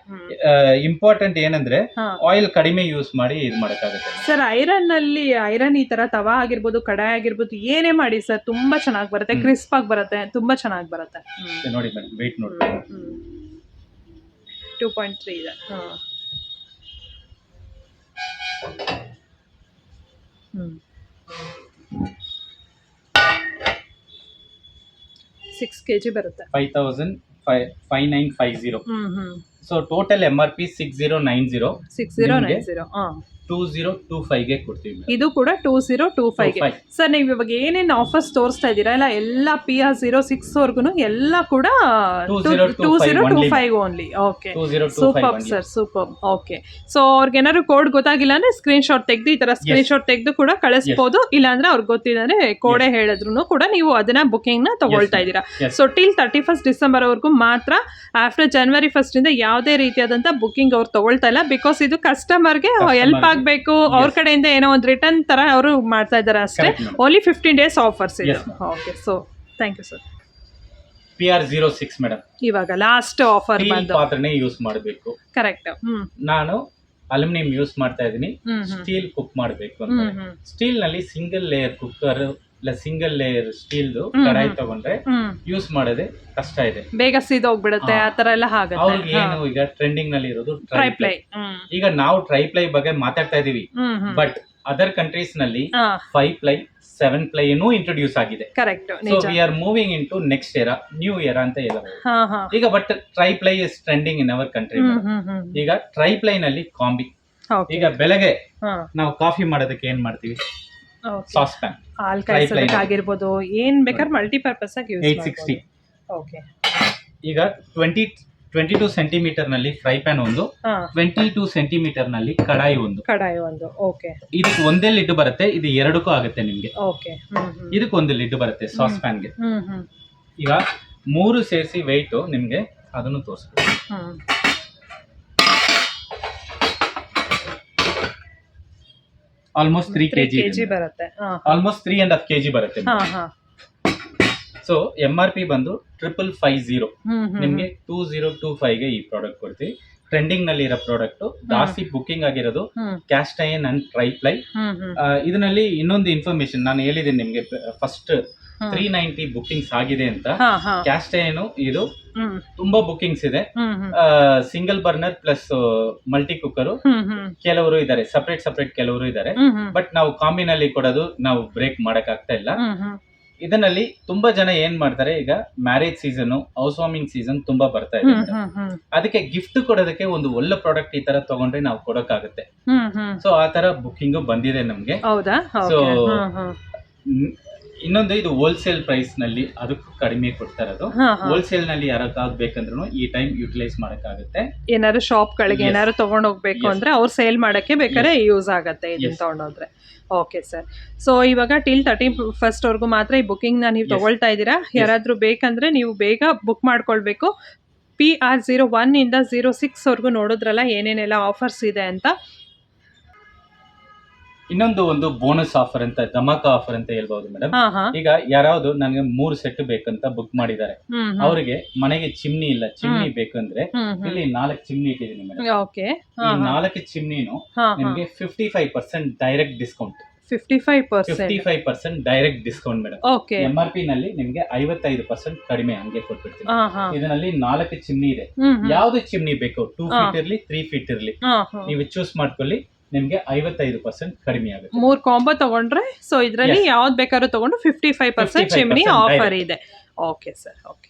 ಇಂಪಾರ್ಟೆಂಟ್ ಏನಂದ್ರೆ ಆಯಿಲ್ ಕಡಿಮೆ ಯೂಸ್ ಮಾಡಿ ಇದು ಮಾಡಕ್ಕಾಗುತ್ತೆ ಸರ್. ಐರನ್ ಈ ತರ ತವಾ ಆಗಿರ್ಬೋದು, ಕಡಾಯಿ ಆಗಿರ್ಬೋದು, ಏನೇ ಮಾಡಿ ಸರ್ ತುಂಬಾ ಚೆನ್ನಾಗಿ ಬರುತ್ತೆ, ಕ್ರಿಸ್ಪ್ ಆಗಿ ಬರುತ್ತೆ, ತುಂಬಾ ಚೆನ್ನಾಗಿ ಬರುತ್ತೆ. ನೋಡಿ ಮೇಡಮ್, ವೆಯ್ಟ್ ನೋಡಿ. 2.3 ಇದೆ. 6 kg ಬರುತ್ತೆ. 5950. So total MRP 6090. 2025 ಗೆ ಕೊಡ್ತೀವಿ. ಇದು ಕೂಡ 2025 ಗೆ. ಸರ್ ನೀವು ಇವಾಗ ಏನೇನು ಆಫರ್ಸ್ ತೋರಿಸ್ತಾ ಇದ್ದೀರಾ ಇಲ್ಲ, ಎಲ್ಲ PR06 ವರ್ಗುನು ಎಲ್ಲ ಕೂಡ 2025 only. Okay, super sir, super. Okay, so ಅವ್ರಿಗೆ ಏನಾದ್ರು ಕೋಡ್ ಗೊತ್ತಾಗಿಲ್ಲ ಅಂದ್ರೆ ಸ್ಕ್ರೀನ್ ಶಾಟ್ ತೆಗೆದು ಈ ತರ ಸ್ಕ್ರೀನ್ ಶಾಟ್ ತೆಗೆದು ಕೂಡ ಕಳಿಸಬಹುದು. ಇಲ್ಲಾಂದ್ರೆ ಅವ್ರಿಗೆ ಗೊತ್ತಿದ್ರೆ ಕೋಡೆ ಹೇಳಿದ್ರು ಕೂಡ ನೀವು ಅದನ್ನ ಬುಕಿಂಗ್ ನ ತಗೊಳ್ತಾ ಇದ್ದೀರಾ. ಸೊ ಟಿಲ್ 31st ಡಿಸೆಂಬರ್ ವರ್ಗೂ ಮಾತ್ರ. ಆಫ್ಟರ್ January 1st ಇಂದ ಯಾವುದೇ ರೀತಿಯಾದಂತ ಬುಕಿಂಗ್ ಅವ್ರು ತಗೊಳ್ತಾ ಇಲ್ಲ. ಬಿಕಾಸ್ ಇದು ಕಸ್ಟಮರ್ಗೆ ಹೆಲ್ಪ್ ಆಗ್ಬೇಕು, ಅವ್ರ ಕಡೆಯಿಂದ ಏನೋ ಒಂದು ರಿಟರ್ನ್ ತರ ಅವರು ಮಾಡ್ತಾ ಇದ್ದಾರೆ ಅಷ್ಟೇ. ಓನ್ಲಿ 15 days ಆಫರ್ಸ್ ಇದೆ. Okay, so thank you sir. PR06 madam. ಇವಾಗ ಲಾಸ್ಟ್ ಆಫರ್ ಬಂದು ಪಾತ್ರೆನೇ ಯೂಸ್ ಮಾಡಬೇಕು. ಕರೆಕ್ಟ್. ನಾನು ಅಲ್ಯೂಮಿನಿಯಂ ಯೂಸ್ ಮಾಡ್ತಾ ಇದೀನಿ. ಸ್ಟೀಲ್ ಕುಕ್ ಮಾಡಬೇಕು ಅಂತ. ಸ್ಟೀಲ್ ನಲ್ಲಿ ಸಿಂಗಲ್ ಲೇಯರ್ ಕುಕ್ಕರ್ ಇಲ್ಲ ಸಿಂಗಲ್ ಲೇಯರ್ ಸ್ಟೀಲ್ ಕಡಾಯಿ ತಗೊಂಡ್ರೆ ಯೂಸ್ ಮಾಡೋದೇ ಕಷ್ಟ ಇದೆ, ಬೇಗ ಸೀದೋಗ್ಬಿಡುತ್ತೆ, ಆ ತರ ಎಲ್ಲ ಆಗುತ್ತೆ. ಅವ್ರಿಗೆ ಏನು ಈಗ ಟ್ರೆಂಡಿಂಗ್ ನಲ್ಲಿ ಇರೋದು ಟ್ರೈಪ್ಲೈ. ಈಗ ನಾವು ಟ್ರೈಪ್ಲೈ ಬಗ್ಗೆ ಮಾತಾಡ್ತಾ ಇದೀವಿ, ಬಟ್ ಅದರ್ ಕಂಟ್ರೀಸ್ ನಲ್ಲಿ 5 ಪ್ಲೈ 7 ಪ್ಲೈ ಇಂಟ್ರೊಡ್ಯೂಸ್ ಆಗಿದೆ. Correct. So we are moving into next era, new era ಅಂತ ಹೇಳಬಹುದು ಈಗ. But triply is trending in our country. ಈಗ ಟ್ರೈಪ್ಲೈ ನಲ್ಲಿ ಕಾಂಬಿ. ಈಗ ಬೆಳಗ್ಗೆ ನಾವು ಕಾಫಿ ಮಾಡೋದಕ್ಕೆ ಏನ್ ಮಾಡ್ತೀವಿ, ಸಾಸ್ ಪ್ಯಾನ್, ಹಾಲ್ ಕಾಯಿಸೋದಕ್ಕೆ ಆಗಿರ್ಬೋದು, ಏನ್ ಬೇಕಾದ್ರೆ ಮಲ್ಟಿಪರ್ಪಸ್ ಆಗಿ ಯೂಸ್ 860. ಓಕೆ. ಈಗ 22 ಸೆಂಟಿಮೀಟರ್ ನಲ್ಲಿ ಫ್ರೈ ಪ್ಯಾನ್ ಒಂದು, 22 ಸೆಂಟಿಮೀಟರ್ ನಲ್ಲಿ ಕಡಾಯಿ ಒಂದು. ಓಕೆ. ಇದಕ್ಕೆ ಒಂದೇ ಲಿಡ್ ಬರುತ್ತೆ, ಇದು ಎರಡಕ್ಕೂ ಆಗುತ್ತೆ ನಿಮ್ಗೆ. ಓಕೆ. ಇದಕ್ಕೆ ಒಂದು ಲಿಡ್ ಬರುತ್ತೆ ಸಾಸ್ ಪ್ಯಾನ್ಗೆ. ಈಗ 3 ಸೇರಿಸಿ ವೆಯ್ಟ್ ನಿಮ್ಗೆ ಅದನ್ನು ತೋರಿಸ್ಬೇಕು. ಆಲ್ಮೋಸ್ಟ್ 3 kg ಕೆಜಿ ಬರುತ್ತೆ. ಆಲ್ಮೋಸ್ಟ್ 3.5 kg ಬರುತ್ತೆ. ಸೊ MRP ಬಂದು 5550 ನಿಮ್ಗೆ 2025 ಗೆ ಈ ಪ್ರಾಡಕ್ಟ್ ಕೊಡ್ತೀವಿ. ಟ್ರೆಂಡಿಂಗ್ ನಲ್ಲಿ ಇರೋ ಪ್ರಾಡಕ್ಟ್, ಜಾಸ್ತಿ ಬುಕಿಂಗ್ ಆಗಿರೋದು ಕ್ಯಾಸ್ಟ್ ಐರನ್ ಅಂಡ್ ಟ್ರೈಪ್ಲೈ. ಇದರಲ್ಲಿ ಇನ್ನೊಂದು ಇನ್ಫಾರ್ಮೇಶನ್ ನಾನು ಹೇಳಿದ್ದೀನಿ ನಿಮ್ಗೆ, ಫಸ್ಟ್ 390 ಬುಕಿಂಗ್ಸ್ ಆಗಿದೆ ಅಂತ. ಕ್ಯಾಸ್ಟ್ ಐರನ್ ಇದು ತುಂಬಾ ಬುಕಿಂಗ್ಸ್ ಇದೆ. Single burner plus multi cooker ಕೆಲವರು ಇದ್ದಾರೆ, ಸಪರೇಟ್ ಕೆಲವರು ಇದ್ದಾರೆ. ಬಟ್ ನಾವು ಕಾಂಬಿನಲ್ಲಿ ಕೊಡೋದು ನಾವು ಬ್ರೇಕ್ ಮಾಡಕ್ ಆಗ್ತಾ ಇಲ್ಲ. ಇದರಲ್ಲಿ ತುಂಬಾ ಜನ ಏನ್ ಮಾಡ್ತಾರೆ, ಈಗ marriage season, house warming season ತುಂಬಾ ಬರ್ತಾ ಇದೆ. ಅದಕ್ಕೆ ಗಿಫ್ಟ್ ಕೊಡೋದಕ್ಕೆ ಒಂದು ಒಳ್ಳೆ ಪ್ರಾಡಕ್ಟ್ ಈ ತರ ತಗೊಂಡ್ರೆ ನಾವು ಕೊಡಕ್ಕಾಗುತ್ತೆ. ಸೊ ಆ ತರ ಬುಕಿಂಗ್ ಬಂದಿದೆ ನಮ್ಗೆ. ಸೊ ಇನ್ನೊಂದು, ಇದು ಹೋಲ್ಸೇಲ್ ಪ್ರೈಸ್ ನಲ್ಲಿ ಅದಕ್ಕೂ ಕಡಿಮೆ ಕೊಡ್ತಾ ಇರೋದು. ಹೋಲ್ಸೇಲ್ ನಲ್ಲಿ ಯಾರಾಗಬೇಕಂದ್ರೂ ಈ ಟೈಮ್ ಯುಟಿಲೈಸ್ ಮಾಡಕ್ಕಾಗುತ್ತೆ. ಏನಾದ್ರು ಶಾಪ್ ಗಳಿಗೆ ಏನಾದ್ರು ತಗೊಂಡ್ ಹೋಗ್ಬೇಕು ಅಂದ್ರೆ ಅವ್ರು ಸೇಲ್ ಮಾಡಕ್ಕೆ ಬೇಕಾದ್ರೆ ಯೂಸ್ ಆಗತ್ತೆ ಇದನ್ನ ತಗೊಂಡೋದ್ರೆ. Okay sir. ಸೊ ಇವಾಗ ಟಿಲ್ 31st ವರ್ಗೂ ಮಾತ್ರ ಈ ಬುಕಿಂಗ್ ನ ನೀವು ತಗೊಳ್ತಾ ಇದ್ದೀರಾ. ಯಾರಾದ್ರೂ ಬೇಕಂದ್ರೆ ನೀವು ಬೇಗ ಬುಕ್ ಮಾಡ್ಕೊಳ್ಬೇಕು. PR01 ಇಂದ 06 ವರ್ಗೂ ನೋಡಿದ್ರಲ್ಲ ಏನೇನೆಲ್ಲ ಆಫರ್ಸ್ ಇದೆ ಅಂತ. ಇನ್ನೊಂದು ಒಂದು ಬೋನಸ್ ಆಫರ್ ಅಂತ, ಧಮಾಕ ಆಫರ್ ಅಂತ ಹೇಳ್ಬಹುದು ಮೇಡಮ್. ಈಗ ಯಾರಾவது ನನಗೆ 3 ಸೆಟ್ ಬೇಕಂತ ಬುಕ್ ಮಾಡಿದ್ದಾರೆ, ಅವರಿಗೆ ಮನೆಗೆ ಚಿಮ್ನಿ ಇಲ್ಲ, ಚಿಮ್ನಿ ಬೇಕಂದ್ರೆ ಇಲ್ಲಿ 4 ಚಿಮ್ನಿ ಇಟ್ಟಿದ್ದೀನಿ ಮೇಡಮ್. ಈ 4 ಚಿಮ್ನಿನು ನಿಮಗೆ 55% direct discount. 55% direct discount madam. MRP ನಲ್ಲಿ ನಿಮ್ಗೆ 55% ಕಡಿಮೆ ಹಂಗೆ ಕೊಟ್ಬಿಡ್ತೀನಿ. ಇದರಲ್ಲಿ 4 ಚಿಮ್ನಿ ಇದೆ. ಯಾವ್ದು ಚಿಮ್ನಿ ಬೇಕು, 2 ಫೀಟ್ ಇರ್ಲಿ 3 ಫೀಟ್ ಇರ್ಲಿ, ನೀವು ಚೂಸ್ ಮಾಡ್ಕೊಳ್ಳಿ. ನಿಮ್ಗೆ 55% ಕಡಿಮೆ ಆಗುತ್ತೆ 3 ಕಾಂಬೋ ತಗೊಂಡ್ರೆ. ಸೊ ಇದರಲ್ಲಿ ಯಾವ್ದು ಬೇಕಾದ್ರೂ ತಗೊಂಡು 55% ಚಿಮ್ನಿ ಆಫರ್ ಇದೆ. Okay sir. ಓಕೆ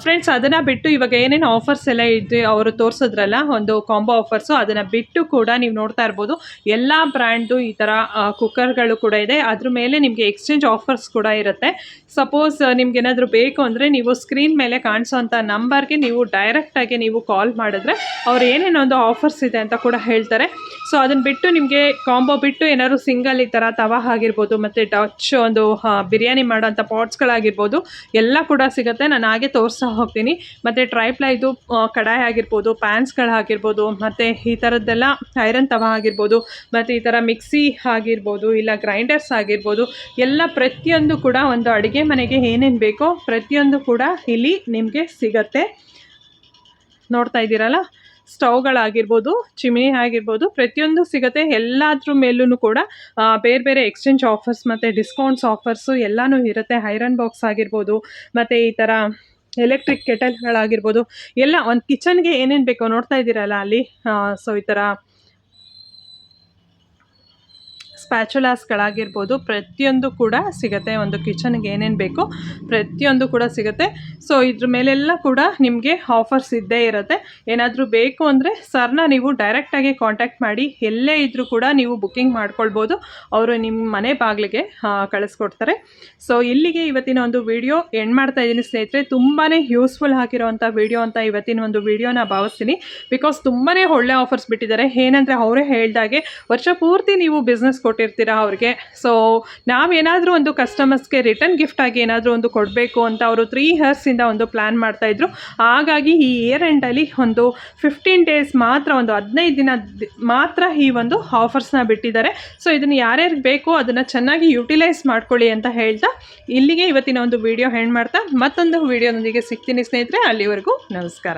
ಫ್ರೆಂಡ್ಸ್, ಅದನ್ನ ಬಿಟ್ಟು ಇವಾಗ ಏನೇನು ಆಫರ್ಸ್ ಎಲ್ಲ ಇದೆ ಅವರು ತೋರಿಸಿದ್ರಲ್ಲ, ಒಂದು ಕಾಂಬೋ ಆಫರ್ಸು, ಅದನ್ನ ಬಿಟ್ಟು ಕೂಡ ನೀವು ನೋಡ್ತಾ ಇರ್ಬೋದು ಎಲ್ಲ ಬ್ರ್ಯಾಂಡು ಈ ಥರ ಕುಕ್ಕರ್ಗಳು ಕೂಡ ಇದೆ. ಅದ್ರ ಮೇಲೆ ನಿಮಗೆ ಎಕ್ಸ್ಚೇಂಜ್ ಆಫರ್ಸ್ ಕೂಡ ಇರುತ್ತೆ. ಸಪೋಸ್ ನಿಮ್ಗೆ ಏನಾದರೂ ಬೇಕು ಅಂದರೆ ನೀವು ಸ್ಕ್ರೀನ್ ಮೇಲೆ ಕಾಣಿಸೋಂಥ ನಂಬರ್ಗೆ ನೀವು ಡೈರೆಕ್ಟಾಗಿ ನೀವು ಕಾಲ್ ಮಾಡಿದ್ರೆ ಅವ್ರು ಏನೇನೊಂದು ಆಫರ್ಸ್ ಇದೆ ಅಂತ ಕೂಡ ಹೇಳ್ತಾರೆ. ಸೊ ಅದನ್ನು ಬಿಟ್ಟು ನಿಮಗೆ ಕಾಂಬೋ ಬಿಟ್ಟು ಏನಾದ್ರು ಸಿಂಗಲ್ ಈ ಥರ ತವಾ ಆಗಿರ್ಬೋದು, ಮತ್ತು ಡಚ್ ಒಂದು ಬಿರಿಯಾನಿ ಮಾಡೋಂಥ ಪಾಟ್ಸ್ಗಳಾಗಿರ್ಬೋದು ಎಲ್ಲ ಕೂಡ ಸಿಗುತ್ತೆ. ನಾನು ಹಾಗೆ ತೋರಿಸ್ತಾ ಹೋಗ್ತೀನಿ. ಮತ್ತು ಟ್ರೈಪ್ಲೈದು ಕಡಾಯಿ ಆಗಿರ್ಬೋದು, ಪ್ಯಾನ್ಸ್ಗಳಾಗಿರ್ಬೋದು, ಮತ್ತು ಈ ಥರದ್ದೆಲ್ಲ ಐರನ್ ತವಾ ಆಗಿರ್ಬೋದು, ಮತ್ತು ಈ ಥರ ಮಿಕ್ಸಿ ಆಗಿರ್ಬೋದು, ಇಲ್ಲ ಗ್ರೈಂಡರ್ಸ್ ಆಗಿರ್ಬೋದು, ಎಲ್ಲ ಪ್ರತಿಯೊಂದು ಕೂಡ ಒಂದು ಅಡುಗೆ ಮನೆಗೆ ಏನೇನು ಬೇಕೋ ಪ್ರತಿಯೊಂದು ಕೂಡ ಇಲ್ಲಿ ನಿಮಗೆ ಸಿಗತ್ತೆ. ನೋಡ್ತಾ ಇದ್ದೀರಲ್ಲ, ಸ್ಟವ್ಗಳಾಗಿರ್ಬೋದು, ಚಿಮಿನಿ ಆಗಿರ್ಬೋದು, ಪ್ರತಿಯೊಂದು ಸಿಗುತ್ತೆ. ಎಲ್ಲದ್ರ ಮೇಲೂ ಕೂಡ ಬೇರೆ ಬೇರೆ ಎಕ್ಸ್ಚೇಂಜ್ ಆಫರ್ಸ್ ಮತ್ತು ಡಿಸ್ಕೌಂಟ್ಸ್ ಆಫರ್ಸು ಎಲ್ಲನೂ ಇರುತ್ತೆ. ಐರನ್ ಬಾಕ್ಸ್ ಆಗಿರ್ಬೋದು, ಮತ್ತು ಈ ಥರ ಎಲೆಕ್ಟ್ರಿಕ್ ಕೆಟಲ್ಗಳಾಗಿರ್ಬೋದು, ಎಲ್ಲ ಒಂದು ಕಿಚನ್ಗೆ ಏನೇನು ಬೇಕೋ ನೋಡ್ತಾ ಇದ್ದೀರಲ್ಲ ಅಲ್ಲಿ. ಸೊ ಈ ಥರ ಸ್ಪ್ಯಾಚುಲಾಸ್ಗಳಾಗಿರ್ಬೋದು ಪ್ರತಿಯೊಂದು ಕೂಡ ಸಿಗುತ್ತೆ. ಒಂದು ಕಿಚನ್ಗೆ ಏನೇನು ಬೇಕೋ ಪ್ರತಿಯೊಂದು ಕೂಡ ಸಿಗುತ್ತೆ. ಸೊ ಇದ್ರ ಮೇಲೆಲ್ಲ ಕೂಡ ನಿಮಗೆ ಆಫರ್ಸ್ ಇದ್ದೇ ಇರುತ್ತೆ. ಏನಾದರೂ ಬೇಕು ಅಂದರೆ ಸರ್ನ ನೀವು ಡೈರೆಕ್ಟಾಗಿ ಕಾಂಟ್ಯಾಕ್ಟ್ ಮಾಡಿ, ಎಲ್ಲೇ ಇದ್ದರೂ ಕೂಡ ನೀವು ಬುಕ್ಕಿಂಗ್ ಮಾಡ್ಕೊಳ್ಬೋದು. ಅವರು ನಿಮ್ಮ ಮನೆ ಬಾಗಿಲಿಗೆ ಕಳಿಸ್ಕೊಡ್ತಾರೆ. ಸೊ ಇಲ್ಲಿಗೆ ಇವತ್ತಿನ ಒಂದು ವಿಡಿಯೋ ಎಂಡ್ ಮಾಡ್ತಾ ಇದ್ದೀನಿ ಸ್ನೇಹಿತರೆ. ತುಂಬಾ ಯೂಸ್ಫುಲ್ ಆಗಿರೋವಂಥ ವಿಡಿಯೋ ಅಂತ ಇವತ್ತಿನ ಒಂದು ವಿಡಿಯೋನ ಭಾವಿಸ್ತೀನಿ. ಬಿಕಾಸ್ ತುಂಬಾ ಒಳ್ಳೆ ಆಫರ್ಸ್ ಬಿಟ್ಟಿದ್ದಾರೆ. ಏನಂದರೆ ಅವರೇ ಹೇಳ್ದಾಗೆ ವರ್ಷ ಪೂರ್ತಿ ನೀವು ಬಿಸ್ನೆಸ್ ಕೊಟ್ಟಿರ್ತೀರಾ ಅವ್ರಿಗೆ. ಸೊ ನಾವೇನಾದರೂ ಒಂದು ಕಸ್ಟಮರ್ಸ್ಗೆ ರಿಟರ್ನ್ ಗಿಫ್ಟ್ ಆಗಿ ಏನಾದರೂ ಒಂದು ಕೊಡಬೇಕು ಅಂತ ಅವರು 3 ಇಯರ್ಸಿಂದ ಒಂದು ಪ್ಲ್ಯಾನ್ ಮಾಡ್ತಾಯಿದ್ರು. ಹಾಗಾಗಿ ಈ ಇಯರ್ ಎಂಡಲ್ಲಿ ಒಂದು 15 ಡೇಸ್ ಮಾತ್ರ, ಒಂದು 15 ದಿನ ಮಾತ್ರ ಈ ಒಂದು ಆಫರ್ಸ್ನ ಬಿಟ್ಟಿದ್ದಾರೆ. ಸೊ ಇದನ್ನು ಯಾರ್ಯಾರಿಗೆ ಬೇಕೋ ಅದನ್ನು ಚೆನ್ನಾಗಿ ಯುಟಿಲೈಸ್ ಮಾಡ್ಕೊಳ್ಳಿ ಅಂತ ಹೇಳ್ತಾ ಇಲ್ಲಿಗೆ ಇವತ್ತಿನ ಒಂದು ವಿಡಿಯೋ ಎಂಡ್ ಮಾಡ್ತಾ ಮತ್ತೊಂದು ವಿಡಿಯೋದೊಂದಿಗೆ ಸಿಗ್ತೀನಿ ಸ್ನೇಹಿತರೆ. ಅಲ್ಲಿವರೆಗೂ ನಮಸ್ಕಾರ.